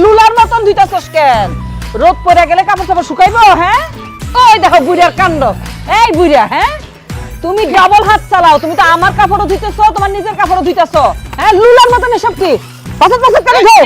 লুলার মতন ধুইতাছস কেন? রোদ পড়ে গেলে কাপড় চাপড় শুকাইবো? হ্যাঁ, ওই দেখো বুড়িয়ার কাণ্ড। এই বুড়িয়া, হ্যাঁ তুমি ডাবল হাত চালাও, তুমি তো আমার কাপড়ও ধুইতেছো, তোমার নিজের কাপড়ও ধুইতেছো। হ্যাঁ, লুলার মতন এসব কি? পাছাত পাছাত করে ধো।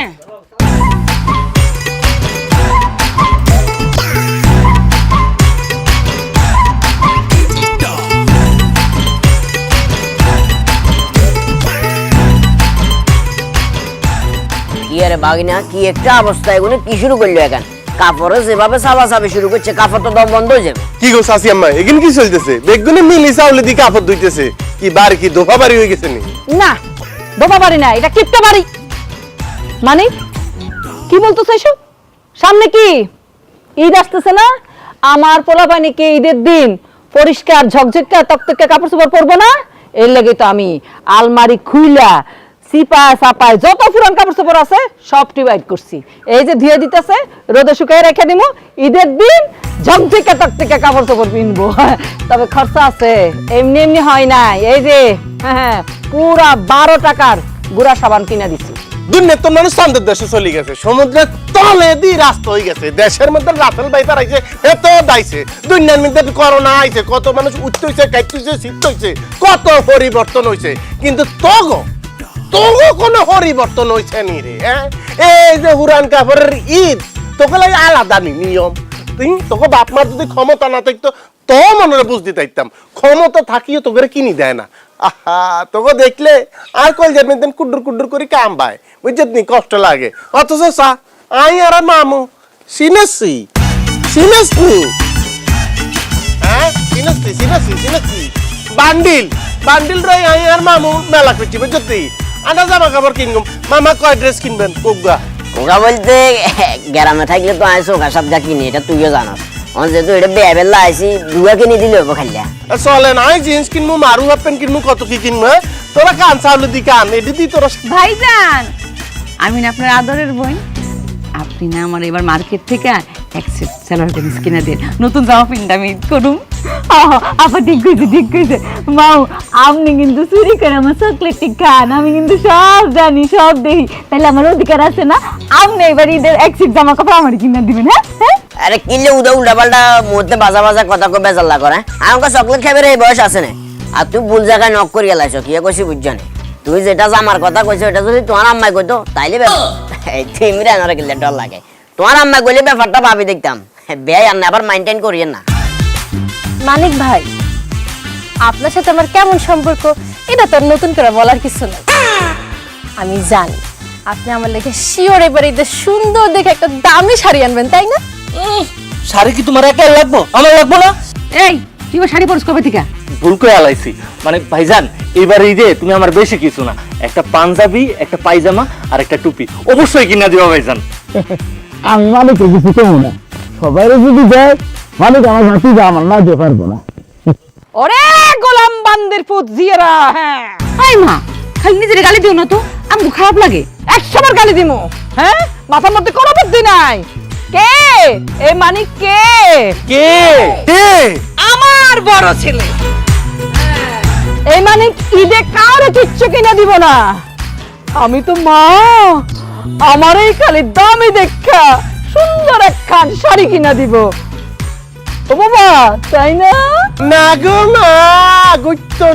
কি আরে বাগিনা, কি একটা অবস্থা, এগুলো কি শুরু করলো এখন? কাপড়ে যেভাবে চাপাচাপি শুরু করছে, কাপড় তো দম বন্ধ হয়ে যাবে। কি গো চাচি আম্মা, এগুলো কি চলতেছে? বেগুনে মিলি চাউলে দিয়ে কাপড় ধুইতেছে, কি বার কি দোফা বাড়ি হয়ে গেছে নি? না, দোপা বাড়ি না, এটা কিপটা বাড়ি। মানে কি বলতেছো এসব? সামনে কি ঈদ আসতেছে না? আমার পোলাপানিকে ঈদের দিন পরিষ্কার ঝকঝকে তকতকে কাপড় চোপড় পরবো না? এর লাগে তো আমি আলমারি খুইলা সিপা সাপায় যত পুরান কাপড় চোপড় আছে সবটি বাইট করছি। এই যে ধুয়ে দিতেছে, রোদে শুকাই রেখে দিমু, ঈদের দিন ঝকঝকে তকতকে কাপড় চোপড় পিনবো। তবে খরচা আছে, এমনি এমনি হয় নাই। এই যে হ্যাঁ, পুরা 12 টাকার গুড়া সাবান কিনা দিছি। দুনিয়ার তো মানুষ চান্দের দেশে চলে গেছে, সমুদ্রের তলে দিয়ে রাস্তা হয়ে গেছে, দেশের মধ্যে রাসেল বাইতার আইছে, এত দাইছে। দুনিয়ার মধ্যে করোনা আইছে, কত মানুষ উঠতেছে, কাটতেছে, শীতছে, কত পরিবর্তন হয়েছে, কিন্তু তগো কোনো পরিবর্তন হয়েছে নি রে। হ্যাঁ, এই যে হুরান কাপড়ের ঈদ, তোকে লাগে আলাদা নিয়ম। তুই তোকে বাপ মার যদি ক্ষমতা না থাকতো তো মনে বুঝতে চাইতাম, ক্ষমতা থাকিও তোকে কিনি দেয় না। আহা, তোকে দেখলে আর কল যাবেন কুডুর কুডুর করে কাম পায়, বুঝছিস নি, কষ্ট লাগে। অথচ সা আই আর মামু সিনেছি হ্যাঁ, সিনেছি বান্ডিল রই আই আর মামু মেলা করছি, বুঝছি। আনা জামা কাপড় কিনবো, মামা কয় ড্রেস কিনবেন কোগা? ওগা বলতে গ্রামে থাকলে তো আইসো ওগা সব যা কিনি, এটা তুইও জানাস। আমার যেহেতু এটা বেবেলা আইসি, দুয়া কিনে দিলে হবো খাইলা। চলে না, জিন্স কিনবো, মারু হাফ প্যান্ট কিনবো, কত কি কিনবো। তোরা কান চাউলে দি কান এটি দি তোরা। ভাইজান, আমি না আপনার আদরের বোন, আপনি না আমার এবার মার্কেট থেকে এক সেট সালোয়ার কামিজ কিনে দেন, নতুন জামা প্যান্ট আমি ঈদ করুম। আপা ঠিক কইছে মাও, আপনি কিন্তু চুরি করে আমার চকলেটটি খান, আমি কিন্তু সব জানি, সব দেখি, তাহলে আমার অধিকার আছে না? আপনি এবার ঈদের এক সেট জামা কাপড় আমার কিনে দিবেন। হ্যাঁ, আরে কিনলে উল্টা পাল্টা মুহূর্তে বাজা কথা কো বেজাল্লা করে। আমাকে চকলেট খাবে এই বয়স আছে না, আর তুই ভুল জায়গায় নক করে গেলাইছ, কি কইছি বুঝছো না? তুই যেটা জামার কথা কইছো এটা যদি তোমার আম্মাই কইতো তাইলে তুমি রান্নার গেলে ডর লাগে। তোমার আম্মাই কইলে ব্যাপারটা ভাবি দেখতাম। বেয়াই আন্না আবার মেইনটেইন করিয়েন না। মানিক ভাই, আপনার সাথে আমার কেমন সম্পর্ক এটা তো নতুন করে বলার কিছু না। আমি জানি আপনি আমার লেগে শিওর এবার ঈদের সুন্দর দেখে একটা দামি শাড়ি আনবেন, তাই না? শাড়ি কি তোমার একা লাগবো, আমার লাগবো না? এই তুই শাড়ি পরস কবে থেকে? ভুল করে আলাইছি, মানে ভাইজান এবার ঈদে তুমি আমার বেশি কিছু না, একটা পাঞ্জাবি, একটা পায়জামা আর একটা টুপি অবশ্যই কিনা দিবা ভাইজান। আমি মানে কিছু কেমন না, সবাই যদি দেয় মানে আমার হাতি আমার না দিয়ে পারবো না। ওরে গোলাম বান্দির পুত জিয়ারা, হ্যাঁ আই মা, খালি নিজের গালি দিও না তো, আমার খারাপ লাগে। 100 বার গালি দিমু। হ্যাঁ, মাথার মধ্যে কোনো বুদ্ধি নাই। কে এই মানিক? কে কে কে? আমার বড় ছেলে। এই মানিক ঈদে কারো কিচ্ছু কিনা দিব না। আমি তো মা, আমার এই খালি দামি দেখা সুন্দর একখান শাড়ি কিনা দিব। ও বাবা, তাই না? না গো না, গুট্টো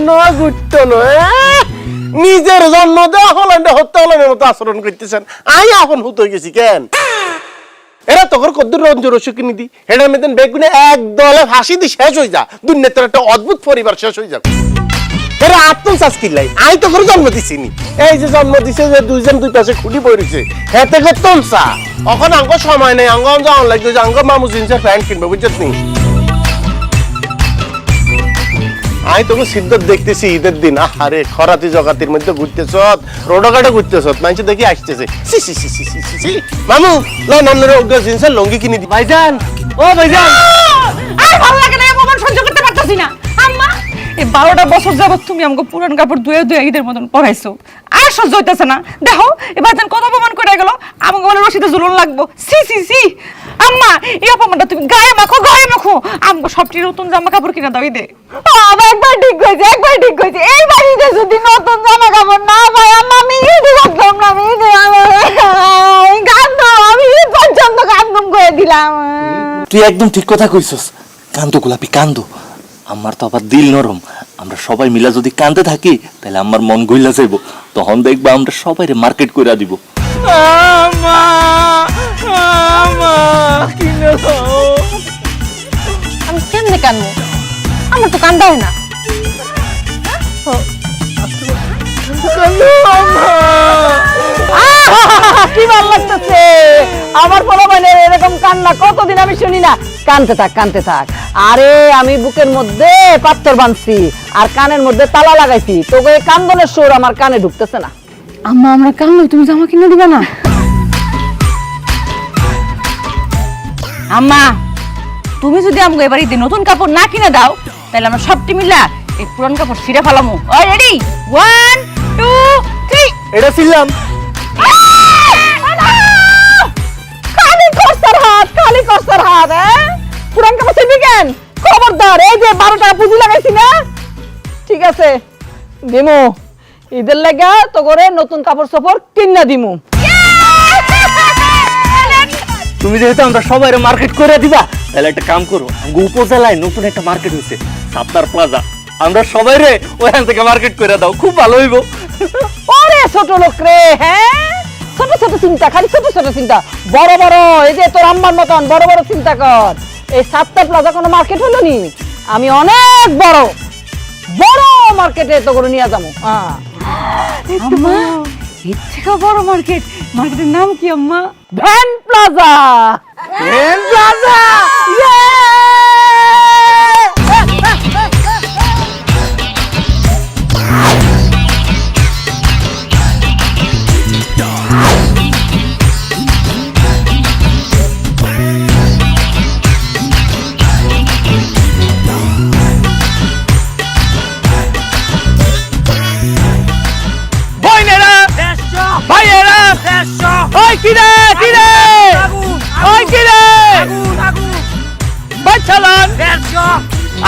নিজের জন্ম দেওয়া হলেন হত্যা হলেনের মতো আচরণ করতেছেন। আই এখন হুত হয়ে গেছি কেন? এরা তোর কদ্দুর রঞ্জু রসু কিনে দি, হেডার মেদিন বেগুনে এক দলে ফাঁসি দি শেষ হয়ে যা, দুনিয়ার তোর একটা অদ্ভুত পরিবার শেষ হয়ে যাবে। এরা আত্মচাষ কিনলাই, আই তো করে জন্ম দিছিনি। এই যে জন্ম দিছে যে দুইজন দুই পাশে খুঁটি পড়েছে, হেতে করতাম চা। এখন আঙ্গ সময় নেই, আঙ্গ যাওয়ান লাগবে যে আঙ্গ মামু জিন্সের প্যান্ট কিনবে, বুঝছিস নি? আই তোকে সিদ্ধত দেখতেছি ঈদের দিন, আরে খরাতি জগাতির মধ্যে ঘুরতেছ, রোডঘাটে ঘুরতেছ, মানুষ দেখি আসতেছে। মামু জিন্সের লঙ্গি কিনে দি। ভাইজান, ও ভাইজান, আর ভালো লাগে না, অপমান সহ্য করতে পারতাছি না। আম্মা, এই 12টা বছর যাবত তুমি আমাকে পুরান কাপড় ধুয়ে ঈদের মতন পরাইছো, আর সহ্য হইতেছে না। দেখো এবার যেন কত অপমান করে গেল, আমাকে বলে রশিদে ঝুলন লাগবো। সি আম্মা, এই অপমানটা তুমি গায়ে মাখো। আমাকে সবটি নতুন জামা কাপড় কিনে দাও ঈদে। একবার ঠিক হয়েছে। এই বাড়িতে যদি নতুন জামা কাপড় না পাই, আম্মা আমি ঈদে থাকতাম না। আমি ঈদে গান দাও, তুই একদম ঠিক কথা কইছস। কান্দো গোলাপি কান্দো, আমার তো আবার দিল নরম। আমরা সবাই মিলা যদি কান্দতে থাকি তাহলে আমার মন গইলা যাইব, তখন দেখবা আমরা সবাই মার্কেট কইরা দিব। আমি কেমনে কানবো? আমার তো কান্দা হয় না। কি ভালো লাগতেছে আমার পোলাপানের এরকম কান্না, কতদিন আমি শুনি না। কানতে থাক কানতে থাক। আরে আমি বুকের মধ্যে পাথর বাঁধছি আর কানের মধ্যে তালা লাগাইছি, তোকে এই কান্দনের সুর আমার কানে ঢুকতেছে না। আম্মা আমরা কানলো, তুমি জামা কিনে দিবা না? আম্মা তুমি যদি আমাকে এবার ঈদে নতুন কাপড় না কিনে দাও তাহলে আমরা সবটি মিলা এই পুরান কাপড় ছিঁড়ে ফেলামু। ওই রেডি 1 2 3। এটা ছিলাম খালি কষ্টের হাত, খালি কষ্টের হাত। পুরান কাপড় ছিড়বি কেন? খবরদার, এই যে 12 টাকা পুঁজি লাগাইছি না, ঠিক আছে দিমু। ঈদের লাগা তো করে নতুন কাপড় চোপড় কিনা দিমু। তুমি যেহেতু আমরা সবাই মার্কেট করে দিবা, তাহলে একটা কাম করো, আমাকে উপজেলায় নতুন একটা মার্কেট হয়েছে সাত্তার প্লাজা, আমরা সবাই রে ওখান থেকে মার্কেট করে দাও, খুব ভালো হইব। ওরে ছোট লোক রে, হ্যাঁ ছোট ছোট চিন্তা, খালি ছোট ছোট চিন্তা। বড় বড় এই যে তোর আম্মার মতন বড় বড় চিন্তা কর। এই সাতটা প্লাজা কোনো মার্কেট হলো নি? আমি অনেক বড় বড় মার্কেটে তো করে নিয়ে যাবো। আম্মা এর থেকে বড় মার্কেট, মার্কেটের নাম কি আম্মা? Van plaza. ভ্যান প্লাজা,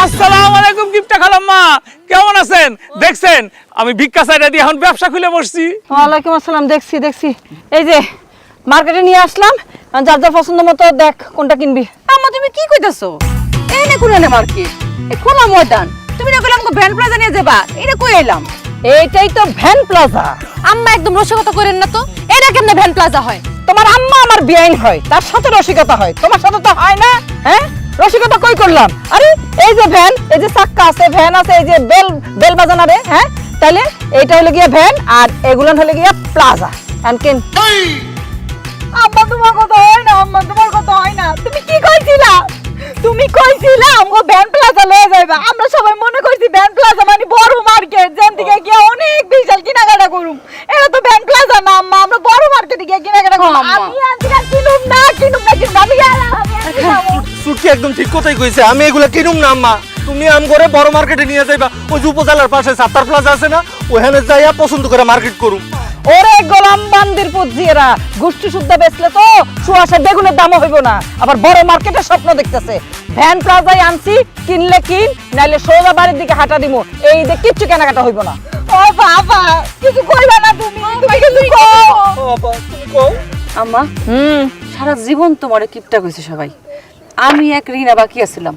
আসসালামু আলাইকুম গিফট খালাম্মা, কেমন আছেন? দেখছেন আমি ভিক্ষা চাইরা দিয়ে এখন ব্যবসা খুলে বসছি। ওয়ালাইকুম আসসালাম। দেখছি দেখছি, এই যে মার্কেটে নিয়ে আসলাম, যার যার পছন্দ মতো দেখ কোনটা কিনবি। আম্মা তুমি কি কইতাছো? এই না কোন মার্কেট, এই খোলা ময়দান। তুমি না কইলাম ভ্যান প্লাজা নিয়ে যাবা, এটা কই এলাম? এইটাই তো ভ্যান প্লাজা। আম্মা একদম রসিকতা করেন না তো, এটা কেমনে ভ্যান প্লাজা হয়? তোমার আম্মা আমার বিয়াইন হয়, তার সাথে রসিকতা হয়, তোমার সাথে তো হয় না। হ্যাঁ রসিকতা কই করলাম? আরে এই যে ভ্যান, এই যে চাক্কা আছে, ভ্যান আছে, এই যে বেল বেল বাজানা রে। হ্যাঁ তাইলে এইটা হলো গিয়া ভ্যান আর এগুলো হলো গিয়া প্লাজা। কেন আম্মা তোমার কথা হয় না? আম্মা তোমার কথা হয় না? তুমি কি কইছিলা? তুমি কইছিলা আমগো ভ্যান প্লাজা লয়ে যাইবা। আমরা সবাই মনে করছি ভ্যান প্লাজা মানে বড় মার্কেট, যেন থেকে গিয়া অনেক বিশাল কেনাকাটা করুম। এটা তো ভ্যান প্লাজা না আম্মা, আমরা বড় মার্কেটে গিয়া কেনাকাটা করুম। আমি আজকে কিনুম না আমি গেলাম। সুটকি একদম ঠিক কথাই কইছে, আমি এগুলা কিনুম না আম্মা। তুমি আম করে বড় মার্কেটে নিয়ে যাইবা, ওই যে উপজেলার পাশে সাত্তার প্লাজা আছে না, ওখানে যাইয়া পছন্দ করে মার্কেট করুম। ওরে গোলাম বান্দির পুজিয়েরা, গোষ্ঠী শুদ্ধ বেচলে তো সুয়াশে বেগুনের দামও হইব না, আবার বড় মার্কেটের স্বপ্ন দেখতেছে। ভ্যান প্লাজায় আনছি, কিনলে কিন, নাইলে সোজা বাড়ির দিকে হাঁটা দিমু। এই যে কিচ্ছু কেনাকাটা হইব না। ও বাবা কিছু কইবা না তুমি, তুমি কিছু কও। আম্মা সারা জীবন তোমার কিপটা কইছে সবাই, আমি এক ঋণা বাকি আছিলাম।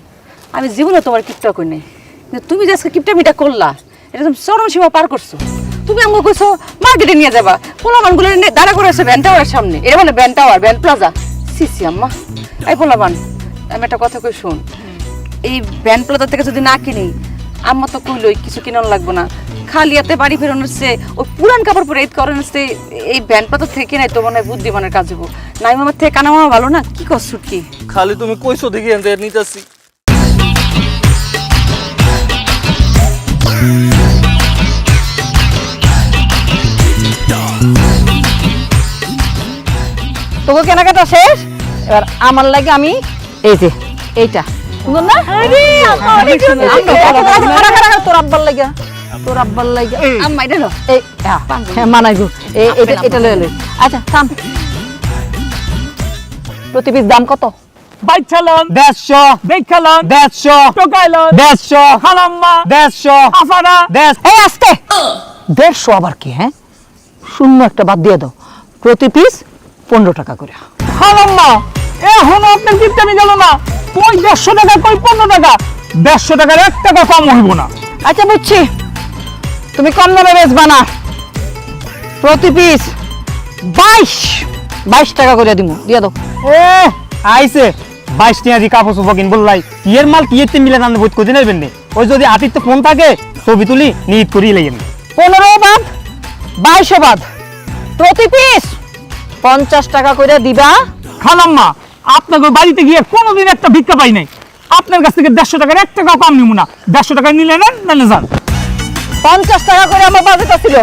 আমি জীবনে তোমার কিপটা কই নাই, কিন্তু তুমি যে আজকে কিপটা মিটা করলা, এটা তুমি চরম সীমা পার করছো। তুমি আমাকে কইছো মার্কেটে নিয়ে যাবা, পোলাবানগুলো দাঁড়া করেছো ভ্যান টাওয়ারের সামনে, এটা মানে van tower, van plaza. CC আম্মা, এই পোলাবান আমি একটা কথা কই শোন, এই ভ্যান প্লাজা থেকে যদি না কিনি, আম্মা তো কইলই কিছু কিনানো লাগবে না, খালি হাতে বাড়ি ফেরানোর চেয়ে ওই পুরান কাপড় পরে ঈদ করানোর চেয়ে এই ভ্যান প্লাজা থেকে নাই তো মনে হয় বুদ্ধিমানের কাজ হবো। নাই মামার থেকে কানা মামা ভালো না? কি কর ছুটকি? খালি তুমি কইছো দেখি এনতে নিতাছি। তোকে কেনাকাটা শেষ, এবার আমার লাগে আমি এই যে এইটা সুন্দর না? তোর আব্বার লাগে, তোর আব্বার লাগে আম্মা এটা লো। এই হ্যাঁ মানাইবো, এটা লয়ে লই। আচ্ছা থাম, প্রতি পিস দাম কত? বাইচালন 150 দেখালন 150 টোকাইলন 150 খালাম্মা 150 আফারা 150 এই আস্তে 150 আবার কি? হ্যাঁ শূন্য একটা বাদ দিয়ে দাও, প্রতি পিস 15 টাকা করে। খালাম্মা এখনো আপনার কিপটামি গেল না। কই 150 টাকা, কই 15 টাকা, 150 টাকার 1 টাকা কম হইব না। আচ্ছা বুঝছি, তুমি কম দামে বেচবা না। প্রতি পিস 22 টাকা করে দিমু, দিয়া দাও। এ আইছে 22 টাকা দি কাপড় চোপড় কিন বললাই ইয়ের মাল কি এতে মিলে নাম বইত কদিন আইবেন নে ওই যদি আতিতে ফোন থাকে ছবি তুলি নিট করি লাইয়েন 15 বাদ 22 বাদ, প্রতি পিস 50 টাকা করে দিবা। খালাম্মা, আপনাকে বাড়িতে গিয়ে কোনোদিন একটা ভিক্ষা পাই নাই। আপনার কাছ থেকে 150 টাকার 1 টাকাও কম নিব না। 150 টাকা নিলে নেন, নাহলে যান। 50 টাকা করে আমার বাজেট ছিল,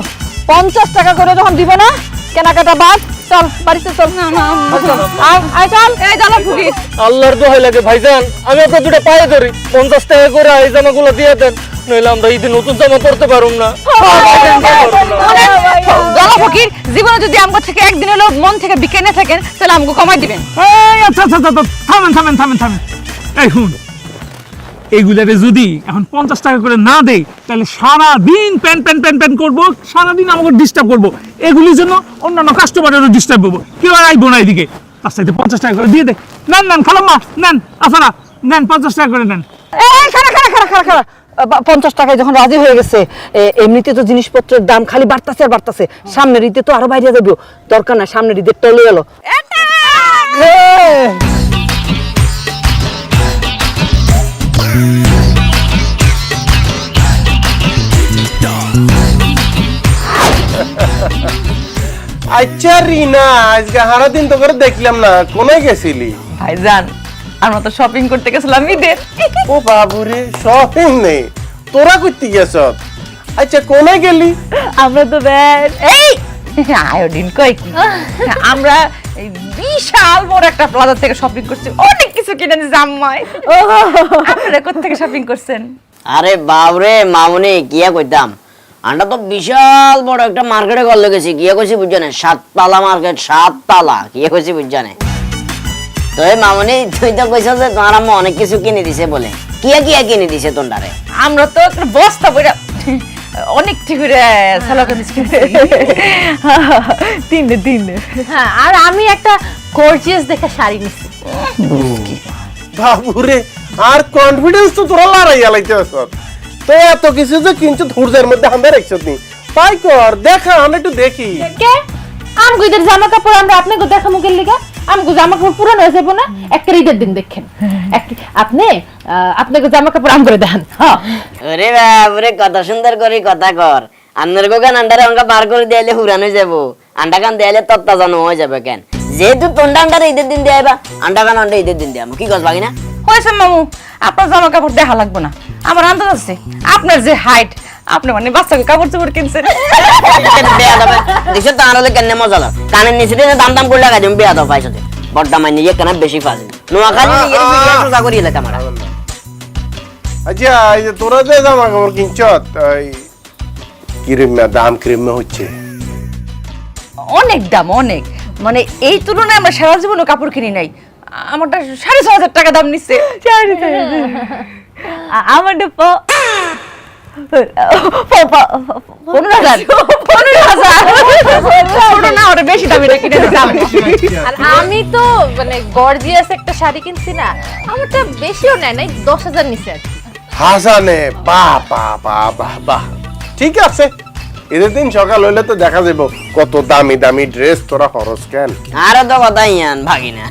50 টাকা করে যখন দিব না, কেনাকাটা বাদ, চল বাড়িতে চল। আয় চল, এই জানো ফুকির। আল্লাহর দোহাই লাগে ভাইজান, আমি আপনার দুটো পায়ে ধরি, 50 টাকা করে এই জামাগুলো দিয়ে দেন, নইলে আমরা ঈদে নতুন জামা পরতে পারুম না। জানো ফকির, জীবনে যদি আমগো থেকে একদিন হলো মন থেকে বিকে না থাকেন তাহলে আমগো কমাই দিবেন। এই আচ্ছা, থামেন। এই শুন, এইগুলারে যদি এখন 50 টাকা করে না দেই, তাহলে সারাদিন প্যান করবো, সারাদিন আমাকে ডিস্টার্ব করবো। এগুলির জন্য অন্যান্য কাস্টমারেরও ডিস্টার্ব করবো, কেউ আর আইবো না এদিকে। তার সাথে 50 টাকা করে দিয়ে দে। নেন খালাম্মা, নেন আফারা, নেন 50 টাকা করে নেন। এই খারা 50 টাকায় যখন রাজি হয়ে গেছে, এমনিতে তো জিনিসপত্রের দাম খালি বাড়তাছে আর বাড়তাছে। সামনের ঈদে তো আরো বাইরে যাবে, দরকার না, সামনের ঈদের টলে গেল। আচ্ছা রিনা, আজকে সারাদিন তো করে দেখলাম না, কোনায় গেছিলি? ভাইজান, আমরা তো শপিং করতে গেছিলাম ঈদের। ও বাবুরে, শপিং নেই, তোরা করতে গেছ? আচ্ছা কোনায় গেলি? আমরা তো এই আয়োডিন কই কি, আমরা এই বিশাল বড় একটা প্লাজা থেকে শপিং করছি, অনেক কিছু কিনে নিয়েছি আম্মাই। আপনারা কোথা থেকে শপিং করছেন? আরে বাবরে মামুনি, কিয়া কইতাম, আমরা তো বিশাল বড় একটা মার্কেটে গল গেছি। কিয়া কইছি বুঝছো না, 7 তালা মার্কেট, 7 তালা। কিয়া কইছি বুঝছো না? তো এই মামুনি, তুই তো কইছ যে তোমার আম্মা অনেক কিছু কিনে দিছে বলে। কিয়া কিনে দিছে তোন্ডারে? আমরা তো একটা বস্তা বইরা অনেক ঠিক করে সালোয়ার কামিজ কিনছি। তিনটে। হ্যাঁ, আর আমি একটা গর্জিয়াস দেখে শাড়ি নিছি। বাবুরে, আর কনফিডেন্স তো তোরা লড়াই আলাইতে আস। তো এত কিছু যে কিনছো ধৈর্যের মধ্যে আমরা রাখছ নি, তাই কর, দেখা আমরা একটু দেখি। কে আমগো ঈদের জামা কাপড় আমরা আপনাকে দেখা মুখের লিগা? আমগো জামা কাপড় পুরানো হয়ে যাবো না? একটা ঈদের দিন দেখেন, আপনাকে জামা কাপড় আম করে দেখান। ওরে বাবরে, কত সুন্দর করে কথা কর। আন্নার গোগান আন্ডারে অঙ্কা বার করে দিলে হুরানো যাবো, আন্ডা কান দিলে তত্তা জানো হয়ে যাবে। কেন যেহেতু তোন্ডা আন্ডারে ঈদের দিন দেয়াবা, আন্ডা কান আন্ডা ঈদের দিন দেয়াবো, কি কস বাকি না? হয়েছে মামু, আপনার জামা কাপড় দেখা লাগবে না। আমার আন্দাজ আছে আপনার যে হাইট, আপনি মানে বাচ্চাকে কাপড় চোপড় কিনছেন। দেখছো তো আনালে কেন মজা লাগে, কানের নিচে দাম করে লাগাই তুমি বেয়া দাও পাইছো বড্ডা মাই নিজে কেন বেশি ফাজে নোয়াখালী নিজের সোজা করিয়ে লেখা আমার। আচ্ছা, এই যে তোরা যে জামা কাপড় কিনছ, ক্রিম দাম ক্রিম হচ্ছে অনেক দাম, অনেক, মানে এই তুলনায় আমরা সারা জীবনও কাপড় কিনি নাই। আমারটা 6,500 টাকা দাম নিচ্ছে। আমারটা 15,000 বেশি দামি কিনে আর আমি তো মানে গর্জিয়াস একটা শাড়ি কিনছি না, আমারটা বেশিও নেয় নাই, 10,000 নিছে আর কি। হাসানে, বাহ বাহ বাহ বাহ বাহ, ঠিক আছে। ঈদের দিন সকাল হইলে তো দেখা যাবো কত দামি দামি ড্রেস তোরা খরচ কেন। আরো তো কথা ইয়ান ভাগি না,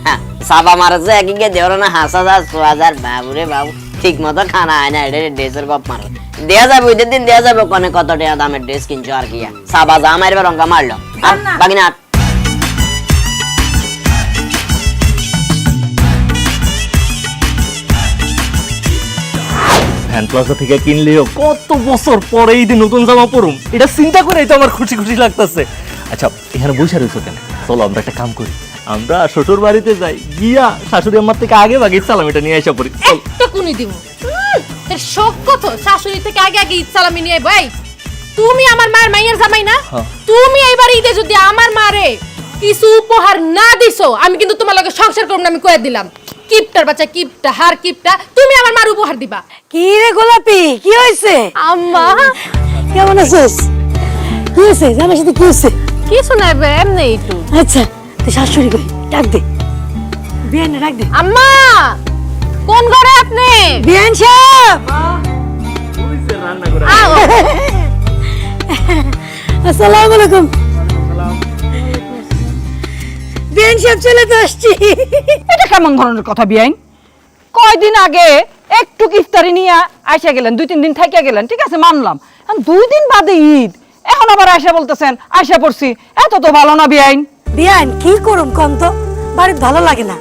সাবা মারছে একই দেওয়ার না 5,000 6,000। বাবুরে বাবু, ঠিক মতো খানা হয় না, এটা ড্রেসের গপ মারো। দেয়া যাবে ঈদের দিন, দেয়া যাবে কোনে কত টাকা দামের ড্রেস কিনছো আর কি। সাবা যা মারবে রঙ্কা মারলো বাকি না। ফ্যান প্লাজা থেকে কিনলেও কত বছর পরে ঈদে নতুন জামা পরুম, এটা চিন্তা করেই তো আমার খুশি লাগতেছে। আচ্ছা, এখানে বসে রয়েছো কেন? চলো আমরা একটা কাম করি, আমরা শ্বশুর বাড়িতে যাই, গিয়া শাশুড়ি আমার থেকে আগে ভাগে সালামিটা নিয়ে আসা পড়ি। একটা কুনি দিব এর শখ কত, শাশুড়ি থেকে আগে ঈদ সালামি নিয়ে ভাই। তুমি আমার মায়ের মাইয়ার জামাই না? তুমি এইবার ঈদে যদি আমার মারে কিছু উপহার না দিছো, আমি কিন্তু তোমার লগে সংসার করব না, আমি কয়ে দিলাম। কিপটার বাচ্চা, কিপটা হার কিপটা, তুমি আমার মার উপহার দিবা। কি রে গোলাপি, কি হয়েছে? আম্মা কেমন আছিস? কি হয়েছে? জামার সাথে কি হয়েছে? কি শোনাবে? এমনি একটু। আচ্ছা, তুই শাশুড়ি কই, ডাক দে। বিয়ান রাখ দে। আম্মা কোন ঘরে আপনি? বিয়ান সাহেব, আও। আসসালামু আলাইকুম। বিয়ান সাহেব চলে তো আসছি। এটা কেমন ধরনের কথা বিয়াইন? কয়দিন আগে একটু ইফতারি নিয়ে আইসা গেলেন, 2-3 দিন থেকে গেলেন, ঠিক আছে মানলাম। এখন 2 দিন বাদে ঈদ, এখন আবার আইসা বলতেছেন আইসা পড়ছি, এত তো ভালো না বিয়াইন। বিয়ান কি করুম কম তো, বাড়িতে ভালো লাগে না।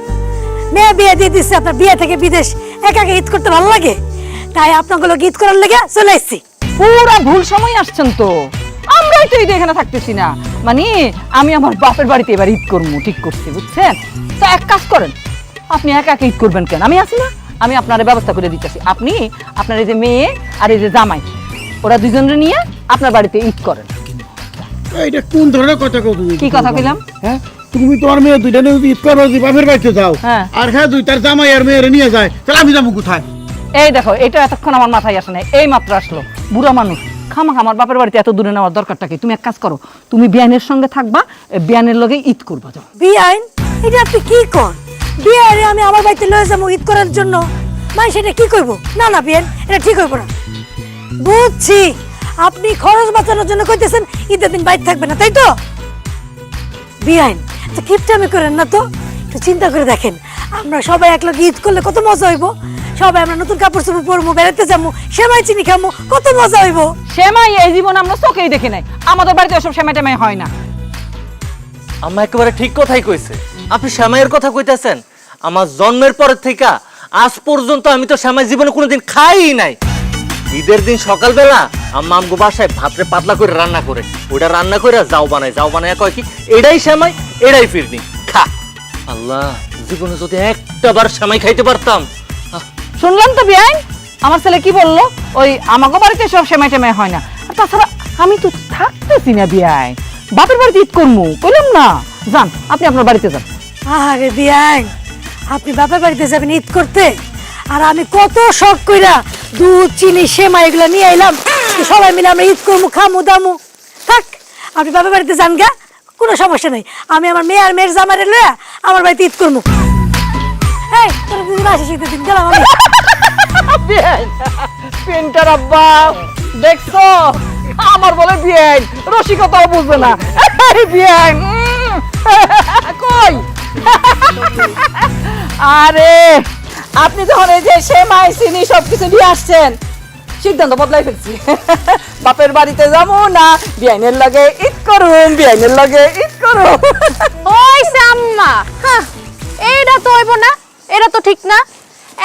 মেয়ে বিয়ে দিয়ে দিচ্ছে, আপনার বিয়ে থেকে বিদেশ, একা একা ঈদ করতে ভালো লাগে, তাই আপনাগুলো ঈদ করার লেগে চলে আসছি। পুরা ভুল সময় আসছেন তো, আমরাই তো ঈদ এখানে থাকতেছি না। মানে আমি আমার বাপের বাড়িতে এবার ঈদ করবো ঠিক করছি, বুঝছেন? তো এক কাজ করেন, আপনি একা একা ঈদ করবেন কেন? আমি আছি না, আমি আপনার ব্যবস্থা করে দিতেছি। আপনি আপনার এই যে মেয়ে আর এই যে জামাই, ওরা দুজনে নিয়ে আপনার বাড়িতে ঈদ করেন। এটা কোন ধরনের কথা কও তুমি? কি কথা কইলাম? হ্যাঁ, তুমি তোমার মেয়ে দুইটা নিয়ে ঈদ করো, যে বাপের বাড়িতে যাও, হ্যাঁ। আর হ্যাঁ দুইটার জামাই আর মেয়েরে নিয়ে যায়, তাহলে আমি যাবো কোথায়? এই দেখো, এটা এতক্ষণ আমার মাথায় আসে না, এই মাত্র আসলো। বুড়া মানুষ খামাখা আমার বাপের বাড়িতে এত দূরে নেওয়ার দরকারটা কি? তুমি এক কাজ করো, তুমি বিয়ানের সঙ্গে থাকবা, বিয়ানের লগে ঈদ করবা। যাও। বিয়ান, এটা আপনি কি কর? বিয়ারে আমি আমার বাড়িতে লয়ে যাবো ঈদ করার জন্য, মানে সেটা কি করবো? না না বিয়ান, এটা ঠিক হইব না। বুঝছি, আপনি খরচ বাঁচানোর জন্য কইতেছেন ঈদের দিন বাইরে থাকবে না, তাই তো? বিয়ান, তো কিপটামি করেন না তো, একটু চিন্তা করে দেখেন, আমরা সবাই একলগে ঈদ করলে কত মজা হইব। সবাই আমরা নতুন কাপড় চোপড় পরবো, বেড়াতে যাবো, সেমাই চিনি খাবো, কত মজা হইব। সেমাই এই জীবন আমরা চোখেই দেখি নাই, আমাদের বাড়িতে ওসব সেমাই টেমাই হয় না। আম্মা একেবারে ঠিক কথাই কইছে। আপনি শ্যামাইয়ের কথা কইতেছেন? আমার জন্মের পর থেকে আজ পর্যন্ত আমি তো শ্যামাই জীবনে কোনোদিন খাই নাই। ঈদের দিন সকালবেলা আম্মা আমগো বাসায় ভাতরে পাতলা করে রান্না করে, ওটা রান্না করে যাও বানায় কয় কি এটাই শ্যামাই, এটাই ফিরনি খা। আল্লাহ, জীবনে যদি একটা বার শ্যামাই খাইতে পারতাম। শুনলাম তো বিয়াইন, আমার ছেলে কি বললো, ওই আমাগো বাড়িতে সব সেমাই টেমাই হয় না। আর তাছাড়া আমি তো থাকতেছি না বিয়াইন, বাপের বাড়িতে ঈদ করবো বললাম না। যান, আপনি আপনার বাড়িতে যান। আরে বিয়ান, আপনি বাপের বাড়িতে যাবেন ঈদ করতে, আর আমি কত শখ কইরা দুধ চিনি সেমাই এগুলো নিয়ে এলাম, সবাই মিলে আমরা ঈদ করবো, খামু দামু। থাক, আপনি বাপের বাড়িতে যান গা, কোনো সমস্যা নেই। আমি আমার মেয়ে আর মেয়ের জামারে লইয়া আমার বাড়িতে ঈদ করবো। এই তোর দিদি বাসে শীতের দিন গেলাম আমি। পেন্টার আব্বা দেখছো, আমার বলে বিয়াইন রসিকতাও বুঝবে না। বিয়াইন কই? আরে আপনি যখন এই যে সেমাই চিনি সবকিছু নিয়ে আসছেন, সিদ্ধান্ত বদলাই ফেলছি। বাপের বাড়িতে যাবো না, বিয়াইনের লগে ঈদ করুন, বিয়াইনের লগে ঈদ করুন। ওইছে আম্মা, হ্যাঁ, এইটা তো হইব না, এটা তো ঠিক না।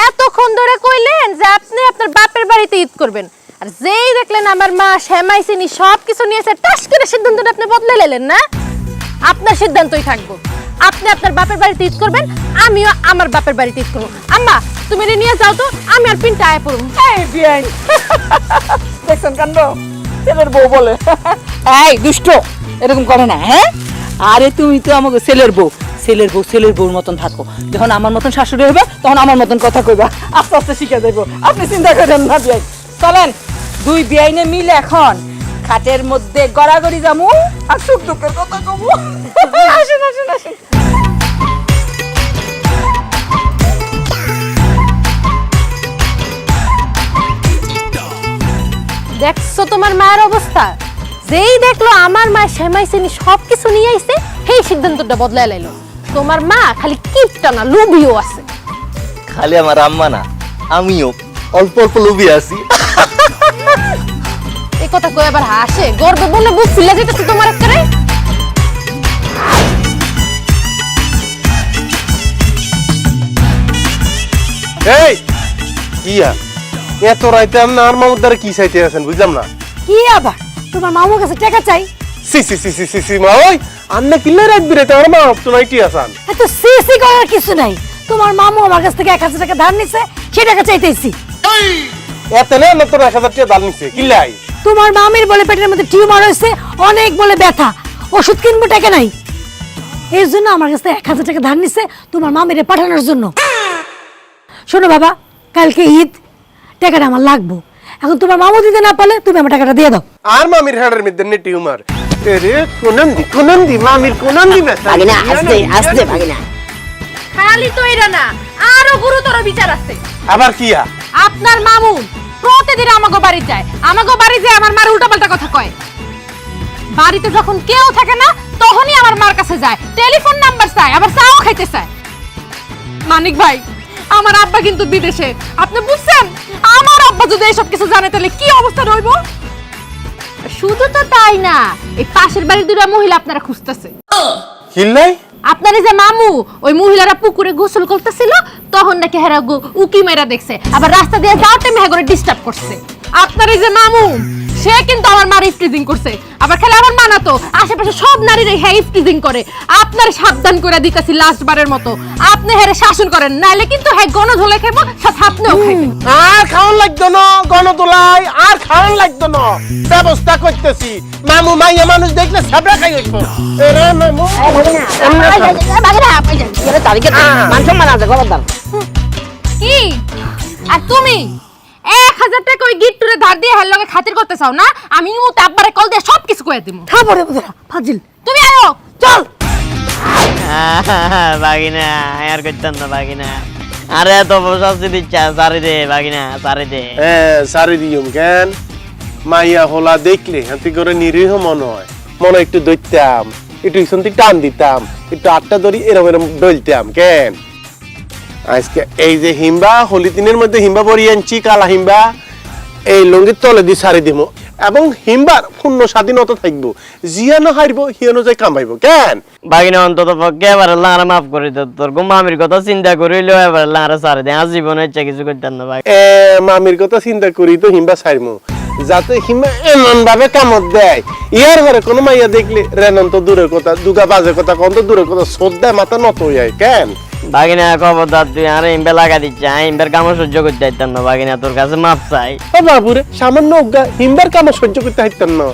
এতক্ষণ ধরে কইলেন যে আপনি আপনার বাপের বাড়িতে ঈদ করবেন, আর যেই দেখলেন আমার মা সেমাই চিনি সব কিছু নিয়েছে, টাস করে সিদ্ধান্তটা আপনি বদলে নিলেন না। আপনার সিদ্ধান্তই থাকবো, আপনি আপনার বাপের বাড়িতে ঈদ করবেন, আমিও আমার বাপের বাড়িতে ঈদ করবো। আম্মা তুমি এটা নিয়ে যাও তো, আমি আর পিনটা আয় পড়ব। এই বিয়াইন দেখছেন কাণ্ড, ছেলের বউ বলে। এই দুষ্ট, এরকম করে না। হ্যাঁ, আরে তুমি তো আমাকে ছেলের বউ, ছেলের বউর মতন থাকো। যখন আমার মতন শাশুড়ি হবে তখন আমার মতন কথা কইবা, আস্তে আস্তে শিখে দেবো। আপনি চিন্তা করেন না বিয়াইন। চলেন, দুই বিয়াইনে মিলে এখন খাটের মধ্যে গড়াগড়ি যামু আর সুখ দুঃখের কথা কমু। আসুন আসুন আসুন। দেখছো তোমার মায়ের অবস্থা, যেই দেখলো আমার মা সেমাই চিনি সবকিছু নিয়ে আইছে, সেই সিদ্ধান্তটা বদলাই লাইলো। তোমার মা খালি কিপটা না, লোভিও আছে। খালি আমার আম্মা না, আমিও অল্প অল্প লোভী আছি। এই কথা কই আবার হাসে, গর্বে বলে বুক ফুলে যেতেছে তোমার করে। এই ইয়া, এত রাইতে আপনি আর মামুর দ্বারা কি চাইতে আছেন বুঝলাম না। কি আবার তোমার মামুর কাছে টাকা চাই? সি সি সি সি সি সি মা, ওই আন্না কিল্লে রাখবি রে, তোমার মা তো নাইটি আসান। এত সিসি করার কিছু নাই, তোমার মামু আমার কাছ থেকে 1000 টাকা ধার নিছে, সেই টাকা চাইতেছি। এত না না তোর 1000 টাকা দাম নিছে কিল্লাই? তোমার মামির বলে পেটের মধ্যে টিউমার হয়েছে, অনেক বলে ব্যথা, ওষুধ কিনবো টাকা নাই, এই জন্য আমার কাছ থেকে 1000 টাকা ধার নিছে তোমার মামিরে পাঠানোর জন্য। শোনো বাবা, কালকে ঈদ, টাকাটা আমার লাগবো। এখন তোমার মামু দিতে না পারলে তুমি আমার টাকাটা দিয়ে দাও। আর মামির হাড়ের মধ্যে নে টিউমার। এরে কোনন্দি মামির কোনন্দি ব্যথা। ভাগিনা আস্তে আস্তে ভাগিনা। খালি তো এটা না, আরো গুরুতর বিচার আছে। আবার কিয়া? আপনার মামু প্রতিদিন আমাগো বাড়ি যায়, আমাগো বাড়ি যায় আমার মার উল্টাপাল্টা কথা কয়। বাড়িতে যখন কেউ থাকে না তখনই আমার মার কাছে যায়, টেলিফোন নাম্বার চায়, আবার চাও খাইতে চায়। মানিক ভাই, আমার আব্বা কিন্তু বিদেশে, আপনি বুঝছেন? আমার আব্বা যদি এইসব কিছু জানে তাহলে কি অবস্থা রইব। শুধু তো তাই না, এই পাশের বাড়ির দুটো মহিলা আপনারা খুঁজতেছে। কিল্লাই? আপনার এই যে মামু, ওই মহিলারা পুকুরে গোসল করতেছিল, তখন নাকি হেরা উকি মেরা দেখছে, আবার রাস্তা দিয়ে যাওয়ার টাইমে হেগরে ডিস্টার্ব করছে। আপনার এই যে মামু, সে কিন্তু আমার মার স্টিজিং করছে, আবার খেলে আমার মানা তো আশেপাশে সব নারীরা হ্যাঁ স্টিজিং করে। আপনার সাবধান করে দিতেছি লাস্ট বারের মতো, আপনি হেরে শাসন করেন, নাইলে কিন্তু হ্যাঁ গণধোলাই খাইব, সাথে আপনিও খাইবেন। আর খাওয়ান লাগতো না গণতোলাই, আর খাওয়ান লাগতো না, ব্যবস্থা করতেছি। মামু মাইয়া মানুষ দেখলে সাবরা খাই উঠবো। এরে মামু কি আর তুমি 1000 টাকা ওই গিট্টুরে ধার দিয়ে হের লগে খাতির করতে চাও না? আমি মুতে আব্বারে কল দিয়ে সব কিছু কইয়া দিমু। তারপরে ফাজিল তুমি আয়ো, চল। বাগিনা আর করতাম না বাগিনা, আরে তো শাস্তি দিচ্ছে, সারি দে বাগিনা, সারি দে। হ্যাঁ সারি দিম কেন? মাইয়া হোলা দেখলে হাতি করে নিরীহ মনে হয়, মনে একটু দইতাম, একটু ইসন্তি টান দিতাম, একটু আটটা ধরি এরম এরম ডলতাম কেন? আজকে এই যে হিম্বা হোলি দিনের মধ্যে হিম্বা পরি আনছি, কালা হিম্বা, এই লঙ্গির তলে দিয়ে সারি দিব, এবং হিম্বার পূর্ণ স্বাধীনতা থাকবো, জিয়ানো হারব হিয়ানো যাই কামাইব কেন? বাগিনা অন্তত পক্ষে এবার লারা মাফ করে দে, তোর মামির কথা চিন্তা করিলেও এবার লারা সারি দে, আজ জীবনে ইচ্ছা কিছু করতাম না ভাই। মামির কথা চিন্তা করি তো হিম্বা সারমু, যাতে হিম্বা এমন ভাবে কামত দেয়, ইয়ার ঘরে কোনো মাইয়া দেখলে রেনন্ত দূরের কথা, দুগা বাজে কথা কন্ত দূরের কথা, শ্রদ্ধা মাথা নত হয়ে কেন? বাগিনা খবরদার, তুই আরে ইম্বে লাগা দিচ্ছে, ইম্বের কাম সহ্য করতে পারতাম না বাগিনা, তোর কাছে মাপ চাই। বাবুরে সামান্য অজ্ঞা হিম্বার কাম সহ্য করতে পারতাম না,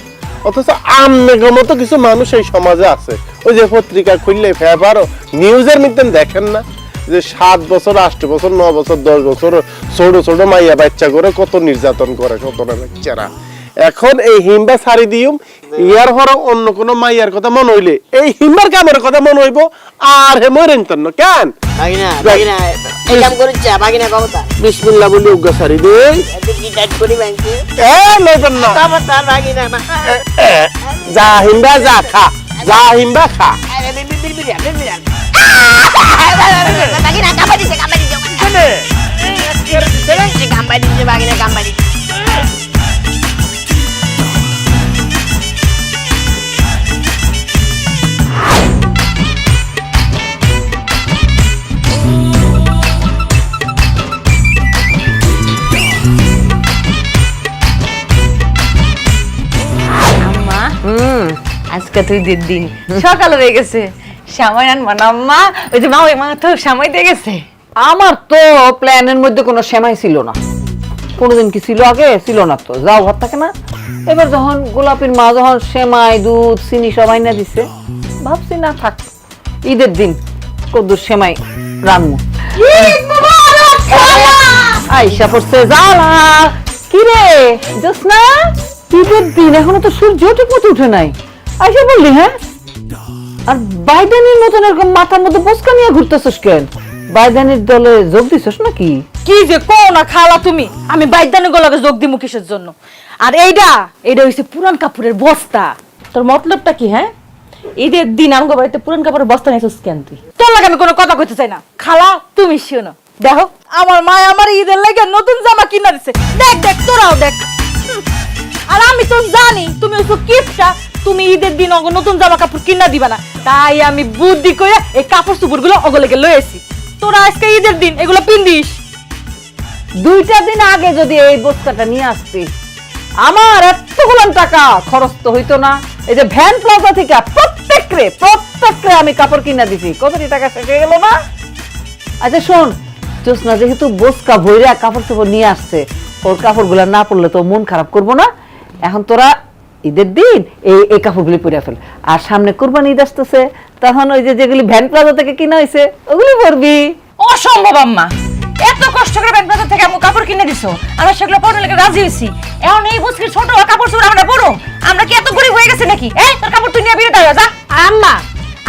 অথচ আমনের মতো কিছু মানুষ এই সমাজে আছে, ওই যে পত্রিকা খুললে পেপারও নিউজের মধ্যে দেখেন না যে 7 বছর 8 বছর 9 বছর 10 বছর ছোট ছোট মাইয়া বাচ্চা করে কত নির্যাতন করে কত না বাচ্চারা। এখন এই হিম্বা ছাড়ি দিম, ইয়ার হর অন্য কোন মাইয়ার কথা মনে হইলে এই হিম্বার কামের কথা মনে হইব, আর হে মরেন তন্ন কেন? বাগিনা বাগিনা এই কাম করিচ্ছে বাগিনা খবরদার, বিসমিল্লাহ বলি উগ্গা ছাড়ি দে, কি টাইট করি ব্যাংকে লইবেন না খবরদার বাগিনা। যা হিম্বা যা খা, যা হিম্বা খা। বাগিনা কামবা দিছে, কামবা দিছে কামবা দিছে বাগিনা, কামবা দিছে। আম্মা, আজকে তুই দিন সকাল হয়ে গেছে, সময় আনবা না আম্মা? ওই যে মা তো সময় দিয়ে গেছে। আমার তো প্ল্যানের মধ্যে কোনো সেমাই ছিল না, কোনোদিন কি ছিল আগে? ছিল না তো, যাও ঘর থাকে না। এবার যখন গোলাপির মা যখন সেমাই দুধ চিনি সবাই না দিছে, ভাবছি না থাক, ঈদের দিন কদ্দুর সেমাই রান্না। আইসা পড়ছে জ্বালা। কি রে জোসনা, ঈদের দিন এখনো তো সূর্য ঠিক মতো উঠে নাই, আইসা বললি? হ্যাঁ, আর বাইডেনের মতন এরকম মাথার মধ্যে বসকা নিয়ে ঘুরতেছিস কেন? বাইডেনের দলে যোগ দিছিস নাকি? কি যে কও না খালা তুমি, আমি বাইদানের গলাকে যোগ দিমু কিসের জন্য? আর এইটা হইছে পুরান কাপড়ের বস্তা। তোর মতলবটা কি? হ্যাঁ, ঈদের দিন আমগো বাড়িতে পুরান কাপড়ের বস্তা নিয়েছিস কেন তুই? তোর লাগে আমি কোনো কথা কইতে চাই না। খালা তুমি শোনো, দেখো আমার মা আমার ঈদের লাগে নতুন জামা কিনা দিছে, দেখ দেখ তোরাও দেখ। আর আমি তো জানি তুমি ওই কিপটা, তুমি ঈদের দিন অগ নতুন জামা কাপড় কিনা দিবা না, তাই আমি বুদ্ধি করে এই কাপড় চোপড় গুলো ওগুলোকে লয়েছি। তোরা আজকে ঈদের দিন এগুলো পিন্দিস। 2টা দিন আগে যদি এই বস্তাটা নিয়ে আসতি, আমার এতগুলো টাকা খরচ তো হইতো না। এই যে ভ্যান প্লাজা থেকে প্রত্যেকরে আমি কাপড় কিনা দিছি, কতটি টাকা শেষ হয়ে গেল না? আচ্ছা শোন জোসনা, যেহেতু বস্কা ভইরা কাপড় চোপড় নিয়ে আসছে, ওর কাপড়গুলো না পরলে তো মন খারাপ করবো না? এখন তোরা ঈদের দিন এই কাপড়গুলি পরে ফেল, আর সামনে কুরবানি ঈদ আসতেছে, তখন ওই যে যেগুলি ভ্যান প্লাজা থেকে কিনা হয়েছে ওগুলি পরবি। অসম্ভব আম্মা, এত কষ্ট করে ভ্যান প্লাজা থেকে আমি কাপড় কিনে দিছো, আমরা সেগুলো পরতে লেগে রাজি হয়েছি। এখন এই বুঝকি ছোট কাপড় চোপড় আমরা পরো? আমরা কি এত গরিব হয়ে গেছে নাকি? এই তোর কাপড় তুই নিয়ে বিয়ে দাও যা। আম্মা,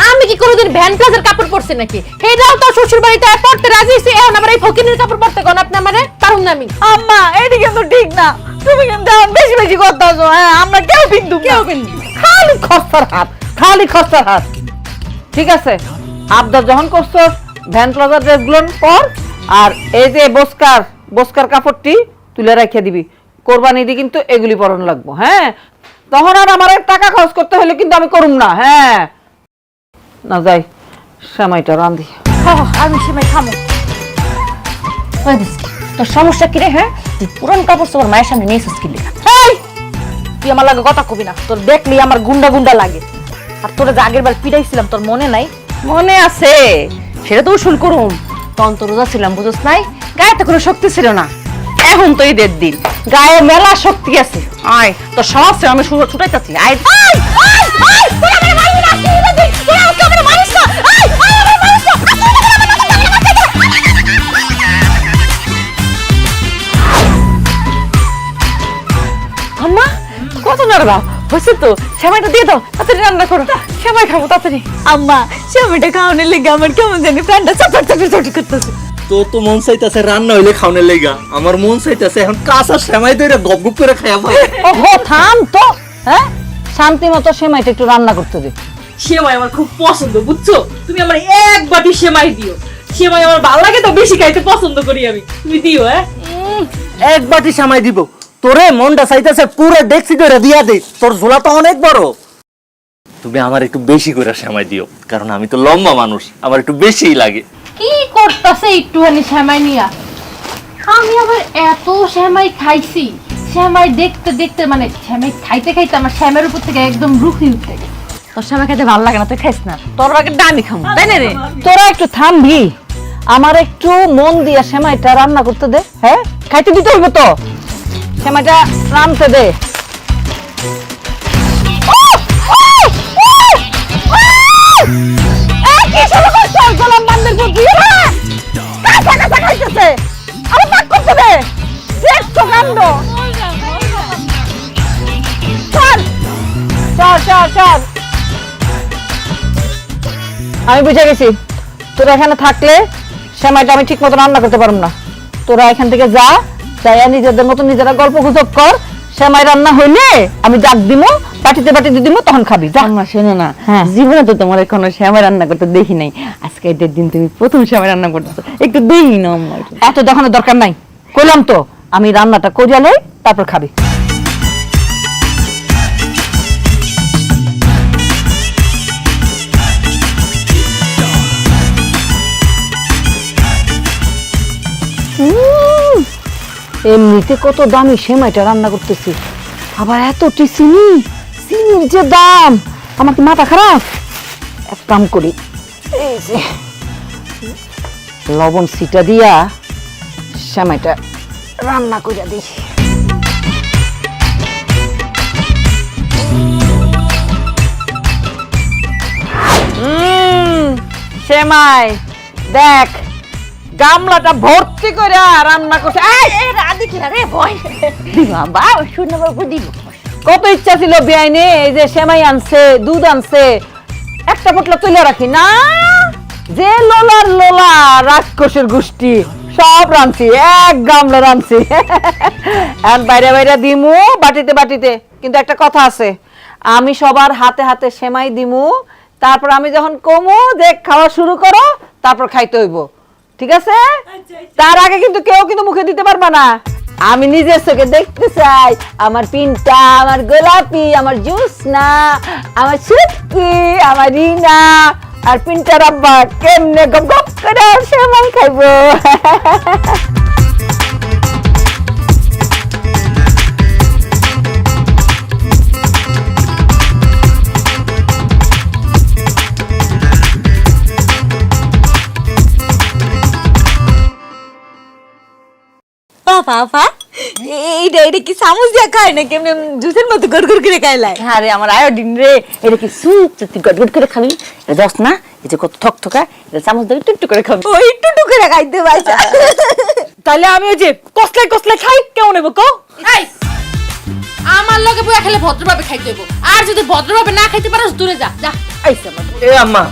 আমি কি কোনোদিন ভ্যান প্লাজার কাপড় পরছি নাকি? হেটাও তো শ্বশুর বাড়িতে পড়তে রাজি হইছি, এখন আবার এই ফকিনের কাপড় পরতে কোন আপনি আমারে পারুম না আমি। আম্মা এটা কিন্তু ঠিক না, তুমি কিন্তু এখন বেশি বেশি করতেছো। হ্যাঁ আমরা কেউ কিন্তু কেউ কিন্তু খালি খস্তার হাত, খালি খস্তার হাত। ঠিক আছে, আবদার যখন করছো ভ্যান প্লাজার ড্রেসগুলো পর, আর এই যে বস্কার কাপড়টি তুলে রেখে দিবি। কোরবানি দিয়ে কিন্তু এগুলি পরন লাগবো। হ্যাঁ, তখন আর আমার টাকা খরচ করতে হলে কিন্তু আমি করুম না। হ্যাঁ না, যাই সময়টা রান্ধি। আমি সেমাই খামো। তোর সমস্যা কি রে? হ্যাঁ, তুই পুরান কাপড় তোর মায়ের সামনে নিয়ে এসেছিস কি লেখা? এই, তুই আমার লাগে কথা কবি না, তোর দেখলি আমার গুন্ডা গুন্ডা লাগে। আর তোরা যে আগের বার পিটাইছিলাম তোর মনে নাই? মনে আছে, সেটা তো উসুল করুম। তখন তো রোজা ছিলাম, বুঝছ নাই, গায়ে তো কোনো শক্তি ছিল না। এখন তো ঈদের দিন, গায়ে মেলা শক্তি আছে। আয় তোর সমস্যা আমি ছুটাইতেছি। আয় আম্মা, কত নাড়বা হয়েছে তো, সেমাইটা দিয়ে দাও, তাড়াতাড়ি রান্না করো, সেমাই খাবো তাড়াতাড়ি। আম্মা সেমাইটা খাওয়ানোর লেগে আমার কেমন জানি প্রাণটা চাপড় চাপড় চটি করতেছে। তো মন চাইতেছে রান্না হইলে খাওয়ানোর লেগা, আমার মন চাইতেছে এখন কাঁচা সেমাই ধরে গপ গপ করে খাইয়া ভাই। ওহো থাম তো, হ্যাঁ শান্তি মতো সেমাইটা একটু রান্না করতে দে। সেমাই আমার খুব পছন্দ, বুঝছো? তুমি আমার এক বাটি সেমাই দিও। সেমাই আমার ভালো লাগে তো, বেশি খাইতে পছন্দ করি আমি। তুমি দিও। হ্যাঁ, এক বাটি সেমাই দিব তোরে, মনটা চাইতেছে পুরো ডেক্সি করে দিয়া দে, তোর ঝোলা তো অনেক বড়। তুমি আমার একটু বেশি করে সেমাই দিও, কারণ আমি তো লম্বা মানুষ, আমার একটু বেশিই লাগে। কি করতেছে একটুখানি সেমাই নিয়া? আমি আবার এত সেমাই খাইছি, সেমাই দেখতে দেখতে মানে সেমাই খাইতে খাইতে আমার সেমাইয়ের উপর থেকে একদম রুখি উঠে গেছে। তোর সেমাই খাইতে ভালো লাগে না, তুই খাইস না। তোর আগে ডামি খাবো, তাই না রে? তোরা একটু থামবি, আমার একটু মন দিয়া সেমাইটা রান্না করতে দে। হ্যাঁ খাইতে দিতে হইব তো, সেমাইটা রানতে দে। আমি বুঝে গেছি, তোরা এখানে থাকলে সেমাইটা আমি ঠিক মতো রান্না করতে পারবো না। তোরা এখান থেকে যা, যাইয়া নিজেদের মতো নিজেরা গল্প গুজব কর। সেমাই রান্না হইলে আমি ডাক দিমু, বাটিতে বাটিতে দিমু, তখন খাবি। যা। আম্মা শোনো না, হ্যাঁ। জীবনে তো তোমার কোনো সেমাই রান্না করতে দেখি নাই, আজকে ঈদের দিন তুমি প্রথম সেমাই রান্না করতেছো, একটু দেখি না আম্মা। এত দেখানোর দরকার নাই, কইলাম তো আমি রান্নাটা করিয়া লই, তারপর খাবি। এমনিতে কত দামি সেমাইটা রান্না করতেছি, আবার এতটি চিনির যে দাম, আমার কি মাথা খারাপ? এক কাম করি, এই যে লবণ সিটা দিয়া সেমাইটা রান্না কইরা দিই। সেমাই দেখ, গামলাটা ভর্তি করে রান্না করছে। কত ইচ্ছা ছিল বেআইনে এই যে সেমাই আনছে, দুধ আনছে, একটা পোটলা তুলে রাখি না, যে লোলার লোলা রাক্ষসের গোষ্ঠী সব রাঁধছি, এক গামলা রাঁধছি। এখন বাইরে বাইরে দিমু, বাটিতে বাটিতে। কিন্তু একটা কথা আছে, আমি সবার হাতে হাতে সেমাই দিমু, তারপর আমি যখন কমু যে খাওয়া শুরু করো, তারপর খাইতে হইব, ঠিক আছে? তার আগে কিন্তু কেউ কিন্তু মুখে দিতে পারবে না। আমি নিজের চোখে দেখতে চাই আমার পিনটা, আমার গোলাপি, আমার জুসনা, আমার সুটকি, আমার রিনা আর পিনটার আব্বা কেমনে গপ গপ করে সেমাই খাইবো। পাপা এইটা কি চামচ দিয়ে খায় না, কেমন জুসের মতো গড়গড় করে খাইলাই? আরে আমার আয়োডিন রে, এটা কি সুপ তুই গটগট করে খাবি? এটা দশ না, এই যে কত থক থকা, এটা চামচ দিয়ে টুকটু করে খাবি। ওই টুটু করে খাইতে পারছা। তাহলে আমি ওই যে কসলাই কসলাই খাই, কেমন হইব কো? আমার লগে বইয়া খেলে ভদ্রভাবে খাইতে হইব, আর যদি ভদ্রভাবে না খাইতে পারোস দূরে যা যা। আইসা আমার এ আম্মা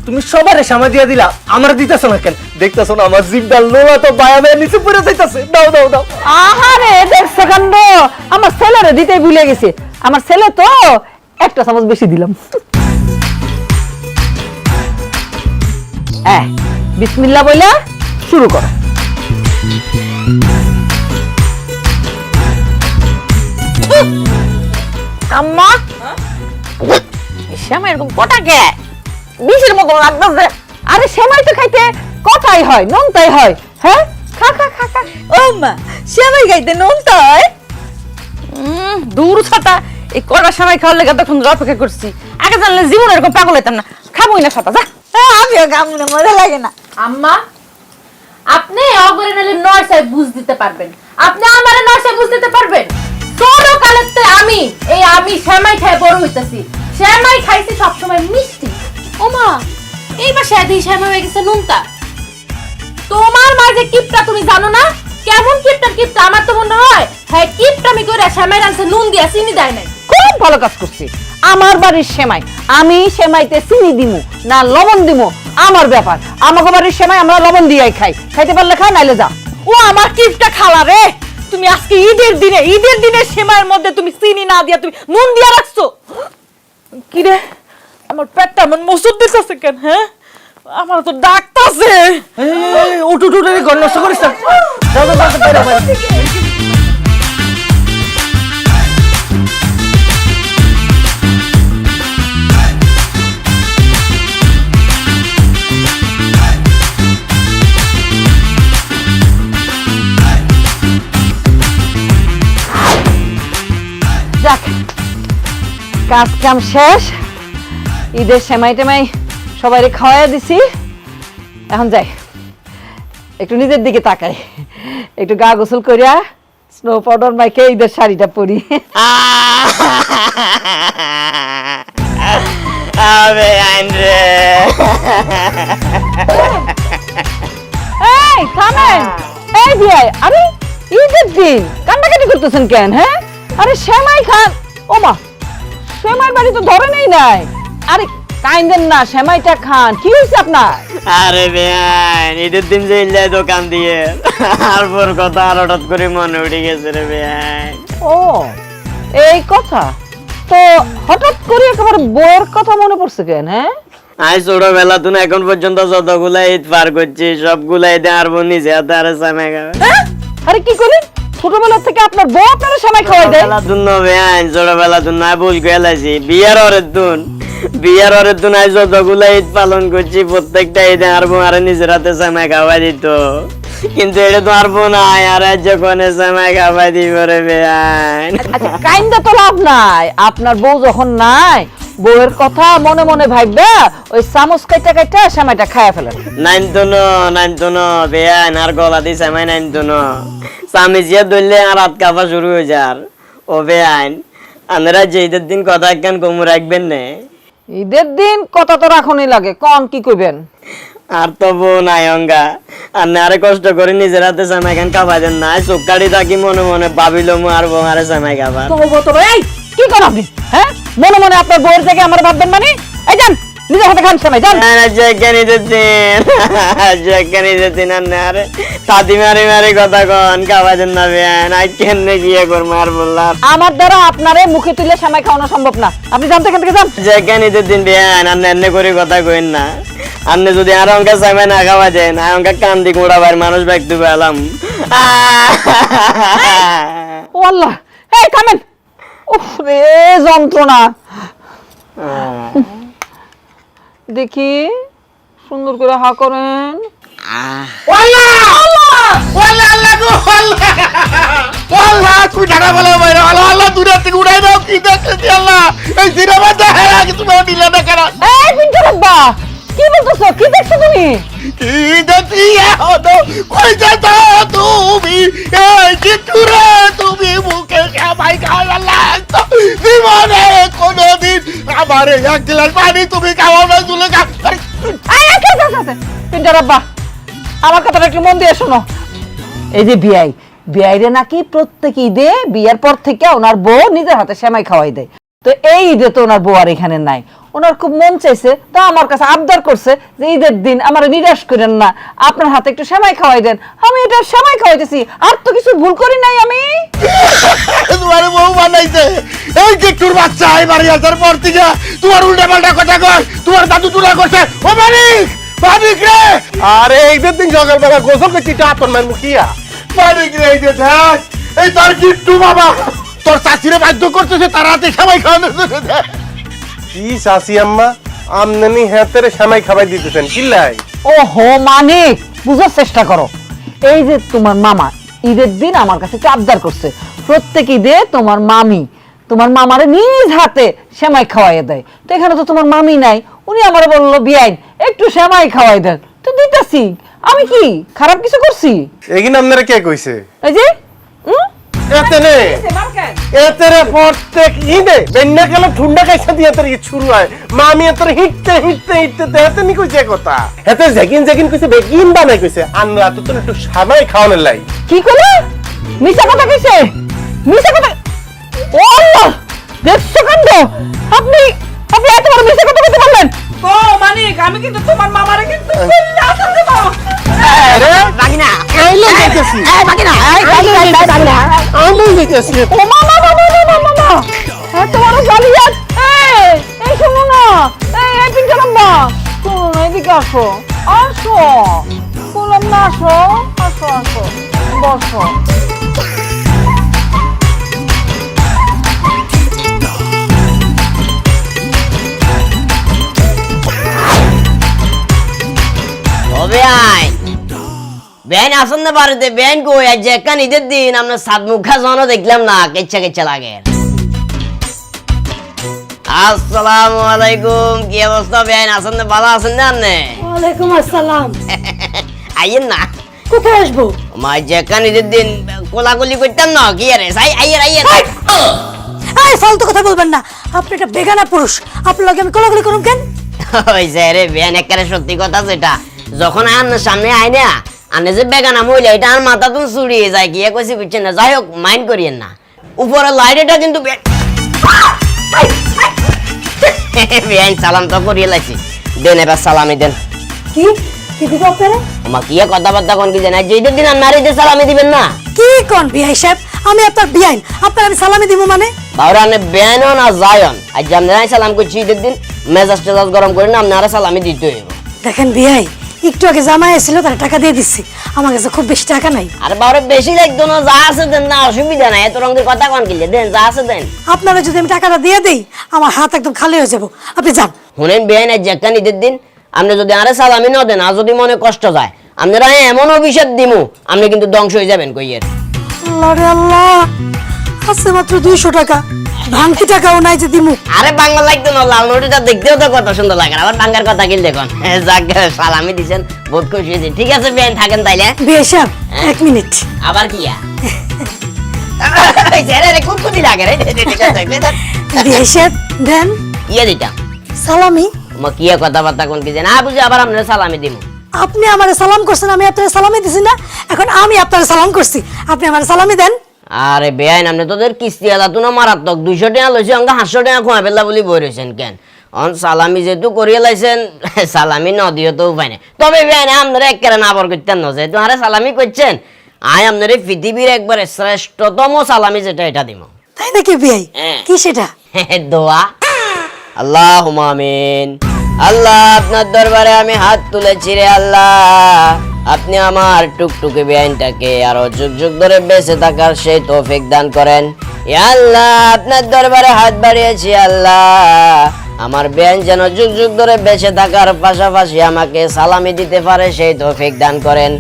তুমি সবারে সময় দিয়ে দিলা, আমার দিতেছ না কেন? দেখতেছ না আমার জিভটা লোলা তো বায়া বায়া নিচে পড়ে যাইতাছে। দাও দাও দাও। আহারে দেখছো কাণ্ড, আমার ছেলেরে দিতেই ভুলে গেছে। আমার ছেলে তো একটা চামচ বেশি দিলাম। বিসমিল্লাহ বইলা শুরু করো। আম্মা শ্যামা এরকম কটা কে বিষের মতো লাগতেছে। আরে সেমাই তো খাইতে কথাই হয়, নোনতাই হয়। হ্যাঁ, খা খা খা খা। ও মা শ্যামাই খাইতে নুন তাই দূর ছাতা, এই কটা সময় খাওয়ার লেগে তখন অপেক্ষা করছি। আগে জানলে জীবন এরকম পাগল হইতাম না। খাবোই না ছাতা, যা। আমিও খাবো না, মজা লাগে না। আম্মা, আপনি অগরে নালে নয়সায় বুঝ দিতে পারবেন, আপনি আমারে নয়সায় বুঝ দিতে পারবেন। ছোট কালেতে আমি শ্যামাই খাই বড় হইতাছি, শ্যামাই খাইছি সবসময় মিষ্টি। ওমা, এই বাসায় দিই শ্যামাই হয়ে গেছে নুনতা। তোমার মা যে কিপটা তুমি জানো না, কেমন কিপটা আমার তো মনে হয় হ্যাঁ কিপটামি করে শ্যামাই রানছে নুন দিয়া চিনি দেয় নাই। খুব ভালো কাজ করছি। আমার বাড়ির সেমাই, আমি সেমাইতে চিনি দিমু না লবণ দিমু আমার ব্যাপার। আমাকে বাড়ির সেমাই আমরা লবণ দিয়াই খাই, খাইতে পারলে খা, নাইলে যা। ও আমার কিপটা খালা রে, তুমি আজকে ঈদের দিনে সেমাইয়ের মধ্যে তুমি চিনি না দিয়া তুমি নুন দিয়া রাখছো। কি রে, আমার পেটটা এমন মসুর দিতেছে কেন? হ্যাঁ, আমার তো ডাকতাছে। উঠু উঠু ঘর নষ্ট করিস না। দাও দাও দাও, বাইরে বাইরে। যাক, কাজ কাম শেষ। ঈদের সেমাই টেমাই সবাই খাওয়াই দিছি। এখন যাই, একটু নিজের দিকে তাকাই, একটু গা গোসল করিয়া স্নো পাউডার মাইকে ঈদের শাড়িটা পরি। এই থামেন, এই বিয়াই, আরে ঈদের দিন কান্নাকাটি করতেছেন কেন? হ্যাঁ, আরে সেমাই খান। ওমা, সেমাই বাড়ি তো ধরে নেই নাই। আরে কাইন্দেন না, সেমাইটা খান। কি হয়েছে আপনার? আরে বেয়ান, ঈদের দিন যে ইল্লাই দোকান দিয়ে আর পর কথা আর হঠাৎ করে মনে উঠে গেছে রে বেয়ান। ও এই কথা, তো হঠাৎ করে একেবারে বউয়ের কথা মনে পড়ছে কেন? হ্যাঁ, আজ ছোটবেলা তুই এখন পর্যন্ত যতগুলা ঈদ পার করছি সবগুলা ঈদে আর বোন নিজে হাতে আর সামে খাবে। আরে কি করেন? ছোটবেলা থেকে আপনার বউ আপনারা সেমাই খাওয়াই দেয়? ছোটবেলা তুই না ভুল গেলাছি। বিয়ার ওরে তুই আজ যতগুলা ঈদ পালন করছি প্রত্যেকটা ঈদে আর বোন আর নিজের হাতে সামে খাওয়াই দিত, কিন্তু এটা তো আর বোন নাই আর যখন সামে খাওয়াই দিব রে বেয়ান। আচ্ছা, কাইন্দা তো লাভ নাই। আপনার বউ যখন নাই, বউয়ের কথা মনে মনে ভাববা ওই চামচ কাইটা কাইটা সেমাইটা খাইয়া ফেলেন। নাইনতো ন বেয়ান, আর গলা দি সামাই নাইনতো ন সামিজিয়া ধরলে আর হাত কাঁপা শুরু হয়ে যার। ও বেয়ান, আপনারা যে ঈদের দিন কথা একখান কমু রাখবেন না। ঈদের দিন কথা তো রাখনই লাগে, কন কি কইবেন? আর তো বউ নাই অঙ্গা, আর না আরে কষ্ট করে নিজের হাতে সামাই খান খাওয়াই দেন না। চোখ কাটি থাকি মনে মনে ভাবিল মু আর বউ আরে সামাই খাবার। এই কি করেন আপনি? হ্যাঁ, মনে মনে আপনার বউয়ের জায়গায় আমার ভাববেন মানে? এই যান, নিজের হাতে খান সেমাই, যান। আরে তাদি মারি মারি কথা কন খাওয়াই দেন না বেয়ান। আজ কেমনে গিয়ে করবো আর বললাম আমার দ্বারা আপনারে মুখে তুলে সেমাই খাওয়ানো সম্ভব না। আপনি জানতে এখান থেকে যান। যেখানে ঈদের দিন বেয়ান আর এমনি করে কথা কইন না। আপনি যদি আর অঙ্কা সামাই না খাওয়া দেন, আর অঙ্কা কান্দি কুড়াবার মানুষ ব্যক্তি পেলাম। ও আল্লাহ, এই থামেন। উফ রে যন্ত্রণা। দেখি সুন্দর করে হা করেন। এই পিন্টু বাবা, কি বলতেছো? কি দেখছো তুমি? তুমি মুখে সবাই জীবনে কোনদিন আমার এক গ্লাস পানি তুমি খাওয়ানো চলে পিন্টু বাবা, আমার কথাটা একটু মন দিয়ে শোনো। এই যে বিয়াই, বিয়াইরে নাকি প্রত্যেক ঈদে বিয়ের পর থেকে ওনার বউ নিজের হাতে সেমাই খাওয়াই দেয়। তো এই ঈদে তো ওনার বউ আর এখানে নাই, ওনার খুব মন চাইছে, তো আমার কাছে আবদার করছে যে ঈদের দিন আমার নিরাশ করেন না, আপনার হাতে একটু সেমাই খাওয়াই দেন। আমি এটা সেমাই খাওয়াইতেছি, আর তো কিছু ভুল করি নাই আমি। তোমার বউ বানাইছে এই যে তোর বাচ্চা এই বাড়ি আসার পর থেকে তোমার উল্টা পাল্টা কথা কয়, তোমার দাদু তুলা করছে। ও মানিক, মানিক রে, আরে এইদের দিন সকালবেলা গোসল করছি টাতন মার মুখিয়া। মানিক রে, এই যে দেখ, এই তোর কিট্টু বাবা তোর চাচিরে বাধ্য করতেছে তার হাতে সেমাই খাওয়ানোর জন্য। দেখ কি চাচি আম্মা আমদানি হাতের সেমাই খাওয়াই দিতেছেন কিল্লাই। ওহো মানিক, বুঝার চেষ্টা করো। এই যে তোমার মামা ঈদের দিন আমার কাছে একটু আবদার করছে, প্রত্যেক ঈদে তোমার মামি তোমার মামারে নিজ হাতে সেমাই খাওয়াইয়া দেয়। তো এখানে তো তোমার মামি নাই, উনি আমারে বললো বিয়াইন একটু সেমাই খাওয়াই দেন, তো দিতেছি। আমি কি খারাপ কিছু করছি? এগিন আপনারা কে কইছে? এই যে এতেনে এতেরে প্রত্যেক ঈদে বেন্না গেল ঠুন্ডা কাইসা দিয়ে তোর ঈদ শুরু হয়। মামি তোর হিটতে হিটতে হিটতে দেহতে নি কইছে কথা। এতে জেগিন জেগিন কইছে বেগিন বানাই কইছে আনরা তো তোর একটু সামাই খাওয়ানোর লাই। কি করলে? মিছা কথা কইছে, মিছা কথা। ও আল্লাহ, দেখছো কাণ্ড। আপনি আপনি এত বড় মিছা কথা বলতে পারলেন? ও মানিক, আমি কিন্তু তোমার মামারে কিন্তু আসল দেব। আরে বাগিনা আইলো যাইতেছি, বাগিনা আইলো যাইতেছি। ও মামা মামা মামা মামা, এত বড় জালিয়াত। এই শোনো না, এই পিঙ্কা লম্বা, শোনো না, এদিকে আসো, আসো, বললাম না আসো, আসো আসো, বসো। বেন আসন না বাড়িতে, বেন কই? আজ একটা ঈদের দিন আমরা সাত মুখা জনও দেখলাম না, কেচ্ছা কেচ্ছা লাগে। আসসালামু আলাইকুম, কি অবস্থা বেন? আসন না, ভালো আছেন না আপনি? ওয়ালাইকুম আসসালাম। আইয়েন না, কোথায় আসবো? মা যে একটা ঈদের দিন কোলাকুলি করতাম না, কি আরে আইয়ের আইয়ের। এই ফালতু কথা বলবেন না, আপনি একটা বেগানা পুরুষ, আপনার লগে আমি কোলাকুলি করুম কেন? ওই যে রে বেন, একেবারে সত্যি কথা যেটা, যখন আপনার সামনে আয় না আনে যে বেগানা মহিলা, এটা আর মাথা তুমি চুড়িয়ে যায়, গিয়ে কইছি বুঝছেন না। যাই হোক, মাইন্ড করিয়েন না, উপরে লাইটটা কিন্তু বেআইন সালাম তো করিয়ে লাইছি। দেন এবার সালামি দেন। কি কি দিব আপনারা? আমা কি কথাবার্তা কোন কি জানাই যে ঈদের দিন আপনার ঈদের সালামি দিবেন না? কি কোন বিআই সাহেব, আমি আপনার বিআইন, আপনার আমি সালামি দিব মানে? বাবা আনে বেআইন না যায়ন, আজ আপনারাই সালাম করছি ঈদের দিন, মেজাজ টেজাজ গরম করে না আপনারা সালামি দিতে হইব। দেখেন বিআই, একটু আগে জামাই এসেছিল, তার টাকা দিয়ে দিচ্ছি, আমার কাছে খুব বেশি টাকা নাই। আর বাবা বেশি লাগতো না, যা আছে দেন না, অসুবিধা নাই, এত রঙের কথা কোন কিলে দেন, যা আছে দেন। আপনারা যদি আমি টাকাটা দিয়ে দেই, আমার হাত একদম খালি হয়ে যাব, আপনি যান। শুনেন বেআইন, আজ একটা ঈদের দিন আপনি যদি আরে সালামি না দেন, আর যদি মনে কষ্ট যায়, আপনারা এমন অভিশাপ দিমু, আপনি কিন্তু ধ্বংস হয়ে যাবেন কইয়ের। আল্লাহ রে আল্লাহ, আছে মাত্র 200 টাকা, ভাঙতি টাকাও নাই যে দিমু। আরে বাংলা লাগতো না, লাল নোটিটা দেখতেও তো কত সুন্দর লাগে, আবার বাংলার কথা কি দেখুন। যাক সালামি দিছেন, বহুত খুশি হয়েছি। ঠিক আছে বেআইন, থাকেন তাইলে। বিআই সাহেব 1 মিনিট। আবার কি কুটকুটি লাগে রে। বিআই সাহেব দেন ইয়ে দিতাম সালামি। কি কথাবার্তা কোন কি না বুঝে, আবার আপনার সালামি দিব। আপনি আমারে সালাম করছেন, আমি আপনার সালামি দিছি না? এখন আমি আপনার সালাম করছি, আপনি আমার সালামি দেন। আরে বেআইন, আপনি তোদের কিস্তি আলা তো না মারাত্মক, 200 টাকা লইছে, অঙ্ক 500 টাকা খোয়া ফেললা বলি বই রয়েছেন কেন? অন সালামি যেহেতু করিয়ে লাইছেন, সালামি ন দিও তো উপায় নেই। তবে বেআইন আপনারা একেবারে না আবার করতেন না, যেহেতু আরে সালামি করছেন, আয় আপনার পৃথিবীর একবারে শ্রেষ্ঠতম সালামি যেটা, এটা দিব। তাই নাকি বিআই? কি সেটা? দোয়া। আল্লাহুম্মা আমিন। আল্লাহ, আপনার দরবারে আমি হাত তুলেছি রে আল্লাহ, আপনি আমার টুকটুকে বেআইনটাকে আরো যুগ যুগ ধরে বেঁচে থাকার সেই তৌফিক দান করেন। ইয়া আল্লাহ, আপনার দরবারে হাত বাড়িয়েছি আল্লাহ, আমার বেআইন যেন যুগ যুগ ধরে বেঁচে থাকার পাশাপাশি আমাকে সালামি দিতে পারে সেই তৌফিক দান করেন।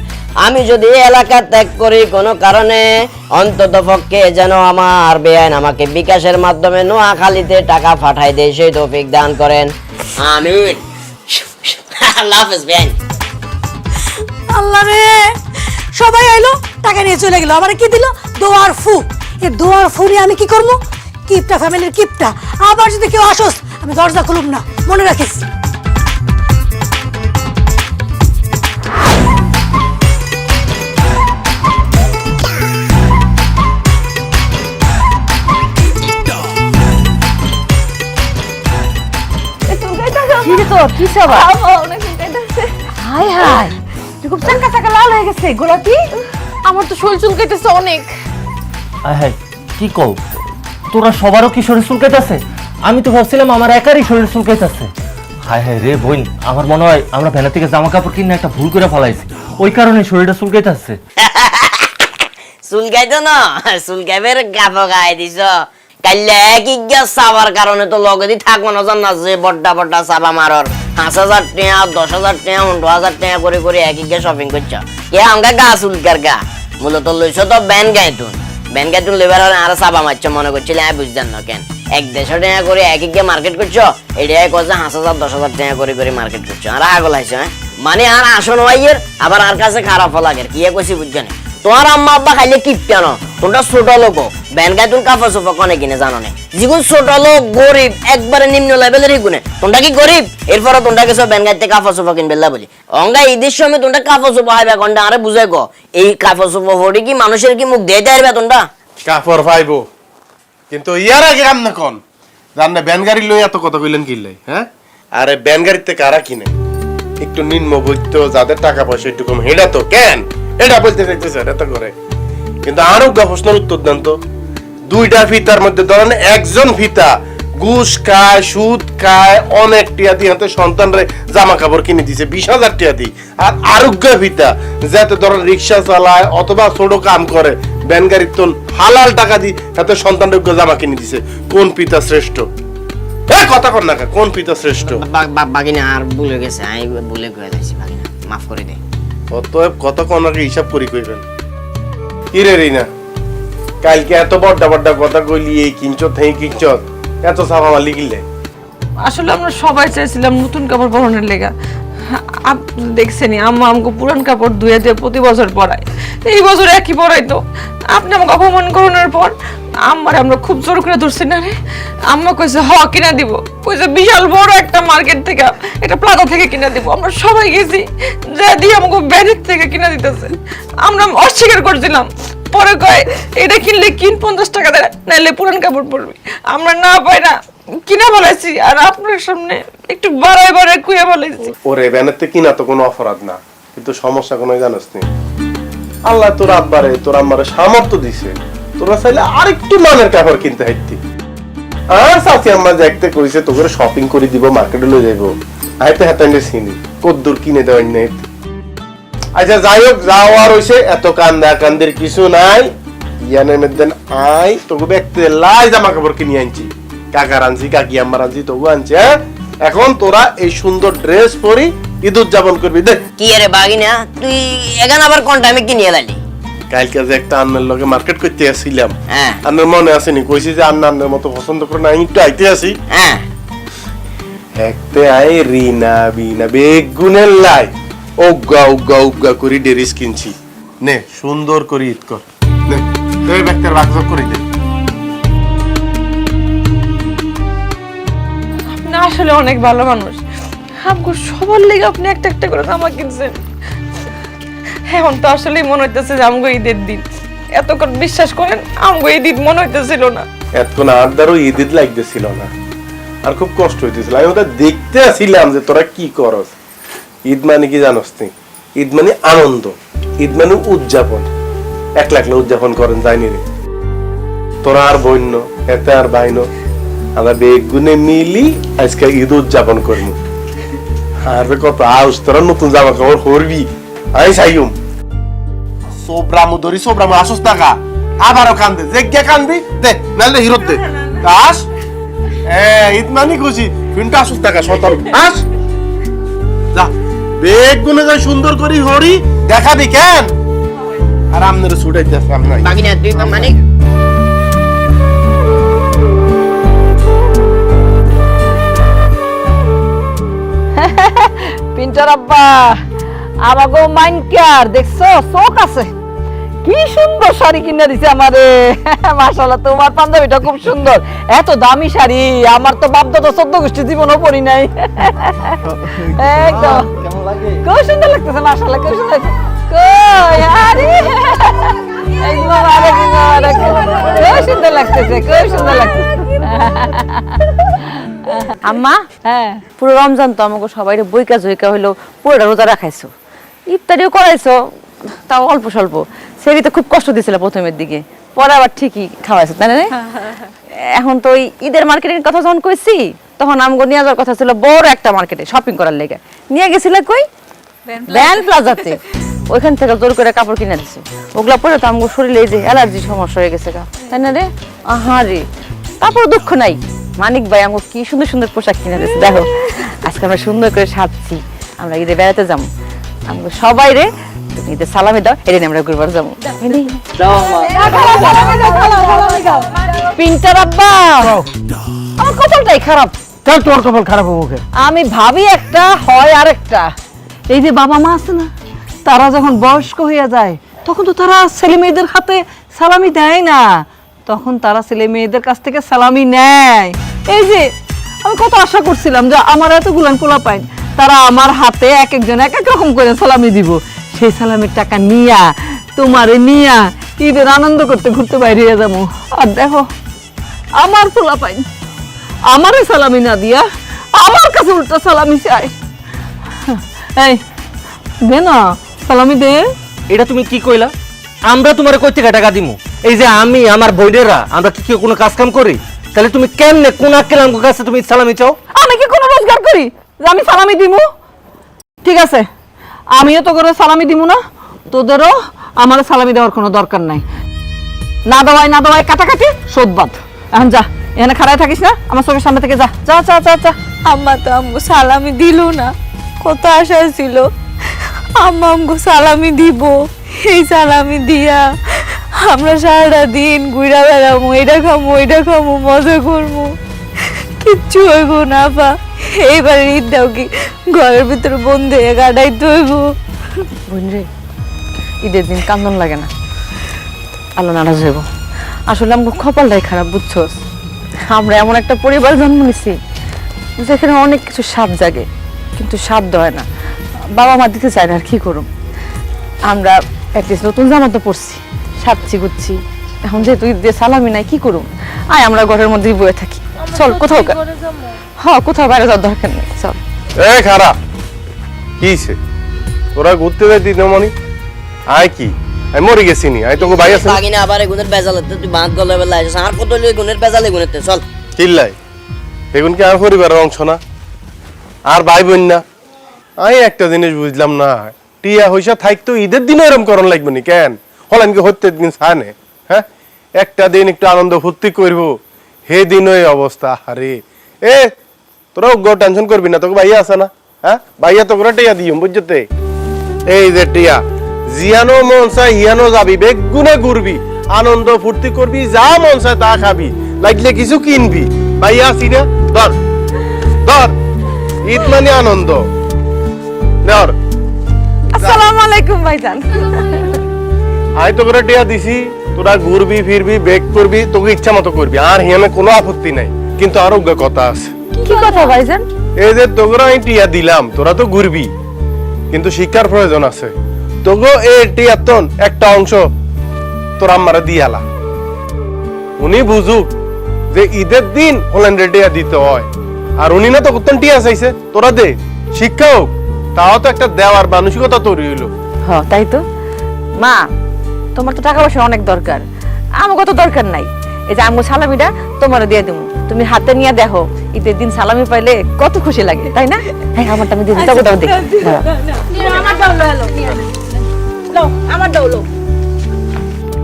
আমি যদি এলাকা ত্যাগ করি কোনো কারণে, অন্তত পক্ষে যেন আমার বেআইন আমাকে বিকাশের মাধ্যমে নোয়াখালীতে টাকা পাঠাই দেয় সেই তৌফিক দান করেন। আমিন। আল্লাহ হাফেজ বেআইন। আল্লাহ রে, সবাই আইলো, টাকা নিয়ে চলে গেল, আমার কি দিল? দোয়ার ফু। এই দোয়ার ফু নিয়ে আমি কি করবো? কিপটা ফ্যামিলির কিপটা, আবার যদি কেউ আসোস আমি দরজা খুলুম না, মনে রাখিস। কি রে তোর কি সব হাই হাই তুই খুব চাকা চাকা লাল হয়ে গেছে গোলাপি। আমার তো শরীর চুলকাইতেছে অনেক। হ্যাঁ কি কও, তোরা সবারও কি শরীর চুলকাইতেছে? আমি তো ভাবছিলাম আমার একারই শরীর চুলকাইতেছে। হায় হায় রে বোন, আমার মনে হয় আমরা ভ্যানা থেকে জামা কাপড় কিনে একটা ভুল করে ফেলাইছি, ওই কারণে শরীরটা চুলকাইতেছে। চুলকাইতো না, চুলকাইবের গাফা গায়ে দিছ। কাইলে একই গ্যাস চাবার কারণে তো লগেদি থাকবো না জান না যে বড্ডা বড্ডা চাবা মারর 5,000 টাকা 10,000 টাকা 15,000 টাকা করে করে একই গ্যাস শপিং করছ। কে আমগা গা চুলকার গা মূলত লইছো তো ব্যান গাইতুন, ব্যান গাইতুন লেবার আর চাবা মারছ মনে করছিলে। আমি বুঝতাম না কেন 100 টাকা করে একই গে মার্কেট করছো, এটাই কছে 5,000 10,000 টাকা করে করে মার্কেট করছো। আর আগল আইছো মানে আর আসন হইয়ের আবার আর কাছে খারাপ লাগে কি কইছি বুঝছো না। তোমার আম্মা আব্বা খাইলে কি কেন তোমরা ছোট লোক ব্যান গায়ে তুমি কাপড় চোপড় কনে কিনে জানো না। যেগুলো ছোট লোক গরিব একবারে নিম্ন লেভেলের গুনে তোমরা কি গরিব এরপরে তোমরা কিছু ব্যান গাইতে কাপড় চোপড় কিনবে বলি অঙ্গা ঈদের সময় তোমরা কাপড় চোপড় হাইবে কন্ডা আরে বুঝাই গো এই কাপড় চোপড় হরি কি মানুষের কি মুখ দিয়ে দেয় তোমরা কাপড় পাইবো কিন্তু ইয়ার আগে আম না কোন জান না ব্যান গাড়ি লই এত কথা কইলেন কিনলে। হ্যাঁ আরে ব্যান গাড়িতে কারা কিনে একটু নিম্ন বৈত্য যাদের টাকা পয়সা একটু কম হেডা তো কেন এটা বলতে চাইতেছে এটা তো করে। কিন্তু আরো প্রশ্নের উত্তর দেন তো, দুইটা ফিতার মধ্যে ধরেন একজন ফিতা ঘুষ খায় সুদ খায় অনেক টিয়া দিয়ে হাতে সন্তানরে জামা কাপড় কিনে দিছে 20,000 টাকা দিয়ে, আর আরোগ্য ফিতা যাতে ধরেন রিক্সা চালায় অথবা ছোট কাম করে ব্যান গাড়ির তো হালাল টাকা দিয়ে হাতে সন্তানরে জামা কিনে দিছে। কোন পিতা শ্রেষ্ঠ? কথা কর না কোন পিতা শ্রেষ্ঠ? বাগিনা আর ভুলে গেছে আমি ভুলে কয়ে দিয়েছি বাগিনা মাফ করে দে। অতএব কত কোন আগে হিসাব করি কইবেন কি রে রিনা কালকে এত বড় বড় কথা কইলি এই কিঞ্চত হেই কিঞ্চত এত সাফা মালি গিলে। আসলে আমরা সবাই চাইছিলাম নতুন কাপড় পরানোর লেগা। আপনি দেখছেনি আম্মা আমাকে পুরান কাপড় ধুয়ে দিয়ে প্রতি বছর পরায়, এই বছর একই পরাইতো। আপনি আমাকে অপমান করানোর পর আম্মারে আমরা খুব জোর করে ধরছি না রে। আম্মা কইছে কিনা দিব, কইছে বিশাল বড় একটা মার্কেট থেকে একটা প্লাজা থেকে কিনা দিব। আমরা সবাই গেছি যা দিয়ে আমাকে ব্যারিক থেকে কিনা দিতেছে, আমরা অস্বীকার করছিলাম। পরে কয় এটা কিনলে কিন 50 টাকা দেয় নাইলে পুরান কাপড় পরবি। আমরা না পাই না কিনা বলেছি আর আপনার সামনে একটু বাড়ায় বাড়ায় কুয়ে বলেছি। ওরে ব্যানাতে কিনা তো কোনো অপরাধ না, কিন্তু সমস্যা কোনো জানোস নি আল্লাহ তোর আব্বারে তোর আম্মারে সামর্থ্য দিছে, তোরা চাইলে আরেকটু মানের কাপড় কিনতে হাইতি। আর সাথে আম্মা দেখতে কইছে তোকে শপিং করে দিব মার্কেটে লয়ে যাইবো আইতে হাতাইলে চিনি কদ্দুর কিনে দেওয়াই নাই। আচ্ছা যাই হোক যাও আর হইছে এত কান্দের কিছু নাই। ইয়ানের মধ্যে আই তোকে দেখতে লাই জামা কাপড় কিনে আনছি, কাকার আনছি কাকি আম্মার আনছি তবু আনছি। হ্যাঁ এখন তোরা এই সুন্দর ড্রেস পরি ঈদ উদযাপন করবি। দেখ কি রে বাগিনা তুই এখানে আবার কোন টাইমে কিনে এলালি? কালকে যে একটা আন্নার লগে মার্কেট করতে আসছিলাম, হ্যাঁ আন্নার মনে আসেনি কইছি যে আন্নার মতো পছন্দ করে না আমি একটু আইতে আসি। হ্যাঁ একতে আই রিনা বিনা বেগুনের লাই উগা করি ডেরিস কিনছি। নে সুন্দর করে ঈদ কর, নে তুই ব্যাগটার বাক্স করে দে। আপনি আসলে অনেক ভালো মানুষ, আমগো সবার লেগে আপনি একটা একটা করে জামা কিনছেন। এখন তো আসলেই মনে হইতেছে যে আমগো ঈদের দিন। এতক্ষণ বিশ্বাস করেন আমগো এই দিন মনে হইতেছিল না। এতক্ষণ আড্ডারও ঈদ লাগতেছিল না, আর খুব কষ্ট হইতেছিল। আমি ওটা দেখতে আসছিলাম যে তোরা কি করস। ঈদ মানে কি জানোস তুই? ঈদ মানে আনন্দ, ঈদ মানে উদযাপন। একলা একলা উদযাপন করেন যায়নি রে তোরা আর বন্য এতে আর বাইন আমরা বেগুনে মিলি আজকে ঈদ উদযাপন করবো। আর কত আউস তোরা নতুন জামা কাপড় করবি। আমি চাইম সোবরামু ধরি সোবরামু আসস টাকা আবারও কান্দে যে কান্দবি দে নাহলে হিরোত দে আস। ঈদ মানে খুশি কিন্তু আসস টাকা সতর্ক আস যা বেগুনে যাই সুন্দর করি হরি দেখাবি কেন আর আমনের ছুটাইতে আসলাম নাই বাগিনা তুই মানে পিন্টার আব্বা আমাগো মাইন কেয়ার দেখছো চোখ আছে, কি সুন্দর শাড়ি কিনে দিছে আমারে। মাশাআল্লাহ তোমার পাঞ্জাবিটা খুব সুন্দর, এত দামি শাড়ি আমার তো বাপ দাদা 14 গোষ্ঠী জীবনও পরি নাই। একদম খুব সুন্দর লাগতেছে মাশাআল্লাহ, খুব সুন্দর লাগছে। কই আরে একদম খুব সুন্দর লাগতেছে, খুব সুন্দর লাগতেছে। আম্মা হ্যাঁ পুরো রমজান তো আমাকে সবাই বইকা জইকা হইলো পুরোটা রোজা রাখাইছো, ইফতারিও করাইছো, তাও অল্প স্বল্প। সেটি তো খুব কষ্ট দিছিল প্রথমের দিকে, পরে আবার ঠিকই খাওয়াইছো, তাই না রে? এখন তো ওই ঈদের মার্কেটিং কথা যখন কইছি, তখন আমগো নিয়ে যাওয়ার কথা ছিল বড় একটা মার্কেটে শপিং করার লেগে। নিয়ে গেছিলে কই? ব্যান প্লাজাতে। ওইখান থেকে জোর করে কাপড় কিনে দিছে। ওগুলা পরে তো আমগো শরীরে এই যে অ্যালার্জি সমস্যা হয়ে গেছে গা, তাই না রে? আহারে, তারপর দুঃখ নাই, মানিক ভাই আমাকে কি সুন্দর সুন্দর পোশাক কিনে দিয়েছে। দেখো আজকে আমরা সুন্দর করে সাজছি, আমরা ঈদে বেড়াতে যাবো। আমাকে সবাই রে তুমি ঈদের সালামি দাও, এটা নিয়ে আমরা ঘুরবার যাবো। পিন্টার আব্বা, আমার কপালটাই খারাপ। তার তোর কপাল খারাপ হবো কে? আমি ভাবি একটা হয় আরেকটা। এই যে বাবা মা আছে না, তারা যখন বয়স্ক হয়ে যায় তখন তো তারা ছেলে মেয়েদের হাতে সালামি দেয় না, তখন তারা ছেলে মেয়েদের কাছ থেকে সালামি নেয়। এই যে আমি কত আশা করছিলাম যে আমার এতগুলান পোলা পাইন, তারা আমার হাতে এক একজন এক এক রকম করে সালামি দিব। সেই সালামির টাকা নিয়া তোমারে নিয়া ঈদের আনন্দ করতে ঘুরতে বাইরে যাবো। আর দেখো আমার পোলা পাইন আমারে সালামি না দিয়া আমার কাছে উল্টা সালামি চাই। এই দে না সালামি দে। এটা তুমি কি কইলা? আমরা তোমারে কই থেকে টাকা দিমু? এই যে আমি আমার বইডেরা আমরা কি কেউ কোনো কাজ কাম করি? তাহলে তুমি কেমনে কোন আক্কেল আমার কাছে তুমি সালামি চাও? আমি কি কোনো রোজগার করি যে আমি সালামি দিমু? ঠিক আছে, আমিও তো করে সালামি দিমু না, তোদেরও আমার সালামি দেওয়ার কোনো দরকার নাই। না দেওয়াই কাটাকাটি শোধবাদ। এখন যা, এখানে খাড়ায় থাকিস না, আমার চোখের সামনে থেকে যা যা যা যা যা। আম্মা তো আমগো সালামি দিল না, কত আশা ছিল আম্মা আমগো সালামি দিব। এই সালামি দিয়া আমরা সারাটা দিন ঘুরা বেড়াবো, এটা খামো ওইটা খামো, মজা করবো, কিচ্ছু হইব না পা। এইবার ঈদটাও কি ঘরের ভিতরে বন্ধ হয়ে কাটাইতে হইব? বোন রে, ঈদের দিন কান্দন লাগে না, আল্লাহ নারাজ হইব। আসলে আমাকে কপালটাই খারাপ, বুঝছস? আমরা এমন একটা পরিবার জন্ম নিছি যেখানে অনেক কিছু সাপ জাগে, কিন্তু সাপ দেয় না, বাবা মা দিতে চায় না। আর কি করুম, আমরা অ্যাটলিস্ট নতুন জামা তো পরছি, সাজছি গুচ্ছি। এখন যেহেতু ঈদ দিয়ে সালামি নাই, কি করুম? আয় আমরা ঘরের মধ্যেই বয়ে থাকি। চল কোথাও কোথাও বাইরে যাওয়ার দরকার নেই, চল। এ খারাপ কিছে তোরা ঘুরতে যাই দিনমণি? আয় কি আমি মরে গেছি নি? আই তোকে ভাই আছে বাগিনা আবার এগুনের বেজালেতে তুই বাঁধ গলে বেলা আইছিস, আর কত লই গুনের বেজালে গুনেতে চল। চিল্লাই এগুন কি আমার পরিবারের অংশ না? আর ভাই বোন না? আমি একটা জিনিস বুঝলাম না, টিয়া হইসা থাকতো ঈদের দিনও এরকম করণ লাগবে নি কেন? হলেন কি হত্যে দিন ছানে? হ্যাঁ, একটা দিন একটু আনন্দ ফুর্তি করবো, হে দিন ওই অবস্থা। আরে এ তোরা টেনশন করবি না, তোকে ভাইয়া আছে না? হ্যাঁ, ভাইয়া তো করে টিয়া দিও বুঝতে। এই যে টিয়া জিয়ানো মন চাই হিয়ানো যাবি, বেগুনে ঘুরবি, আনন্দ ফুর্তি করবি, যা মন চায় তা খাবি, লাগলে কিছু কিনবি। ভাইয়া আছি না? ধর ধর, ঈদ মানে আনন্দ। ধর, আসসালামু আলাইকুম ভাইজান। আয় তো করে টিয়া দিছি, তোরা ঘুরবি ফিরবি বেক করবি, তোকে ইচ্ছা মতো করবি, আর হিয়ানে কোনো আপত্তি নাই। কিন্তু আরো কথা আছে। কি কথা ভাইজান? এই যে তোরা আমি টিয়া দিলাম, তোরা তো ঘুরবি, কিন্তু শিক্ষার প্রয়োজন আছে। তোগো এই টিয়াতন একটা অংশ তোর আম্মারা দিয়ালা, উনি বুঝুক যে ঈদের দিন হলেন টিয়া দিতে হয়। আর উনি না তো কতন টিয়া চাইছে, তোরা দে, শিক্ষা হোক। তাও তো একটা দেওয়ার মানসিকতা তৈরি হইলো। হ্যাঁ তাই তো। মা, তোমার তো টাকা পয়সা অনেক দরকার, আমাকে তো দরকার নাই। এই যে আমগো সালামিটা তোমারও দিয়ে দেবো, তুমি হাতে নিয়ে দেখো ঈদের দিন সালামি পাইলে কত খুশি লাগে, তাই না? হ্যাঁ, আমারটা আমি দিয়ে দিই, তবে দেখ।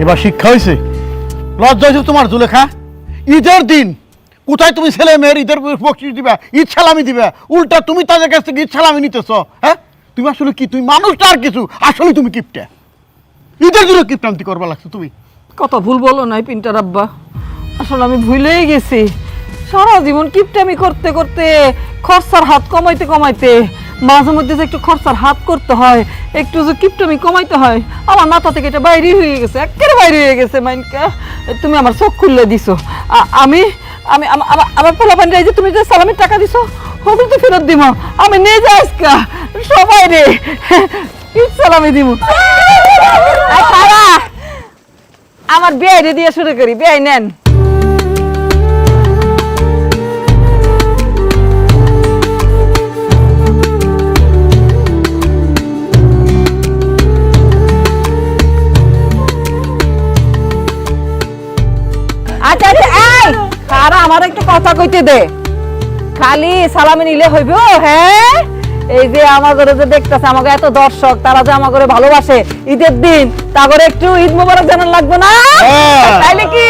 এবার শিক্ষা হয়েছে, লজ্জা হয়েছে তোমার জুলেখা? ঈদের দিন কোথায় তুমি ছেলে মেয়ের ঈদের বকশিশ দিবা, ঈদ সালামি দিবা, উল্টা তুমি তাদের কাছ থেকে ঈদ সালামি নিতেছ? হ্যাঁ, তুমি আসলে কি, তুমি মানুষটা আর কিছু, আসলে তুমি কিপটা। ঈদের জন্য কিপটান্তি করবা লাগছে তুমি। কত ভুল বলো নাই পিন্টার আব্বা, আসলে আমি ভুলেই গেছি। সারা জীবন কিপটামি করতে করতে খরচার হাত কমাইতে কমাইতে মাঝে মধ্যে যে একটু খরচার হাত করতে হয়, একটু যে কিপটামি কমাইতে হয়, আমার মাথা থেকে এটা বাইরে হয়ে গেছে, একেবারে বাইরে হয়ে গেছে। মাইনকা তুমি আমার চোখ খুললে দিছো। আমি আমি আমার পোলাপান যে তুমি যে সালামির টাকা দিছো ওগুলো তো ফেরত দিব, আমি নিয়ে যাই আজকা সবাই রে ঈদ সালামি দিব। আমার বিয়ে দিয়ে শুরু করি, বিয়ে নেন। আচ্ছা আচ্ছা এই কারা আমার একটু কথা কইতে দে খালি সালামি নিলে হইব হ্যাঁ এই যে আমাদের যে দেখতেছে আমাকে এত দর্শক তারা যে আমাকে ভালোবাসে ঈদের দিন তারপরে একটু ঈদ মোবারক জানান লাগবে না হ্যাঁ। তাইলে কি